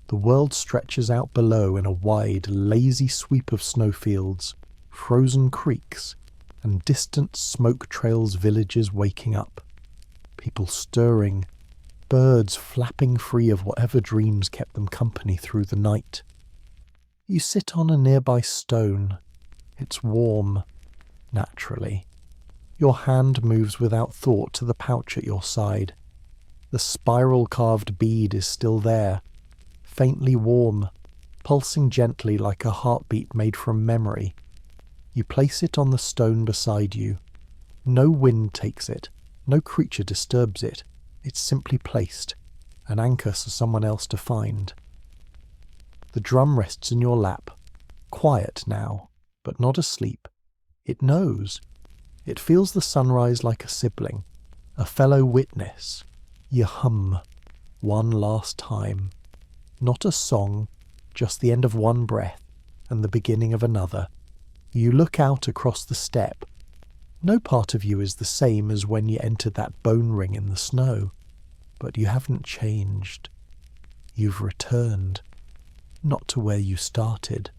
The world stretches out below in a wide, lazy sweep of snowfields, frozen creeks, and distant smoke trails, villages waking up. People stirring, birds flapping free of whatever dreams kept them company through the night. You sit on a nearby stone. It's warm, naturally. Your hand moves without thought to the pouch at your side. The spiral-carved bead is still there, faintly warm, pulsing gently like a heartbeat made from memory. You place it on the stone beside you. No wind takes it, no creature disturbs it. It's simply placed, an anchor for someone else to find. The drum rests in your lap, quiet now, but not asleep. It knows. It feels the sunrise like a sibling, a fellow witness. You hum, one last time. Not a song, just the end of one breath and the beginning of another. You look out across the steppe. No part of you is the same as when you entered that bone ring in the snow, but you haven't changed. You've returned, not to where you started,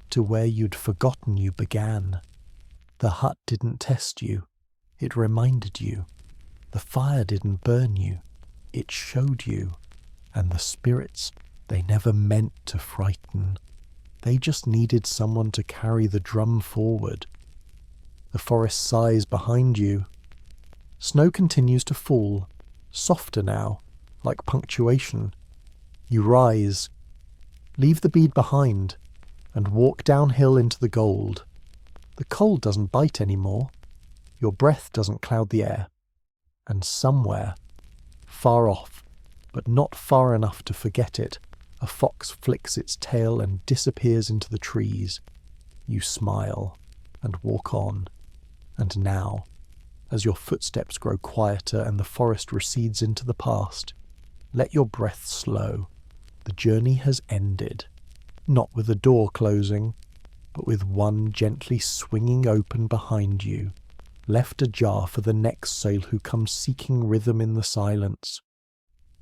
to where you'd forgotten you began. The hut didn't test you, it reminded you. The fire didn't burn you, it showed you. And the spirits, they never meant to frighten. They just needed someone to carry the drum forward. The forest sighs behind you. Snow continues to fall, softer now, like punctuation. You rise, leave the bead behind, and walk downhill into the gold. The cold doesn't bite anymore. Your breath doesn't cloud the air. And somewhere, far off, but not far enough to forget it, a fox flicks its tail and disappears into the trees. You smile and walk on. And now, as your footsteps grow quieter and the forest recedes into the past, let your breath slow. The journey has ended. Not with the door closing, but with one gently swinging open behind you, left ajar for the next sail who comes seeking rhythm in the silence.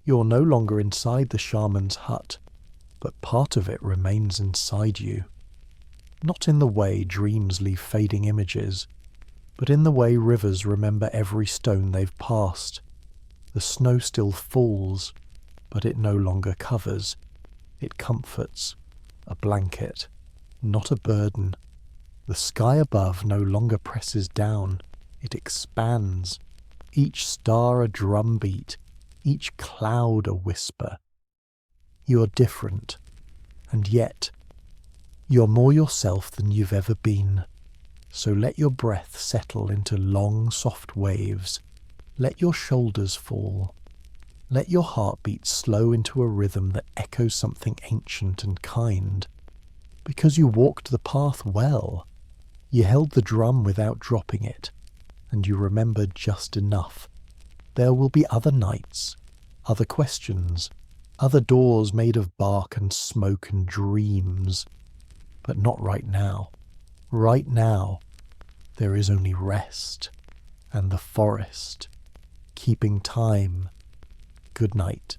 You're no longer inside the shaman's hut, but part of it remains inside you. Not in the way dreams leave fading images, but in the way rivers remember every stone they've passed. The snow still falls, but it no longer covers. It comforts, a blanket, not a burden. The sky above no longer presses down, it expands, each star a drumbeat, each cloud a whisper. You're different, and yet you're more yourself than you've ever been. So let your breath settle into long, soft waves. Let your shoulders fall. Let your heartbeat slow into a rhythm that echoes something ancient and kind. Because you walked the path well. You held the drum without dropping it, and you remembered just enough. There will be other nights, other questions, other doors made of bark and smoke and dreams. But not right now. Right now, there is only rest and the forest, keeping time. Good night.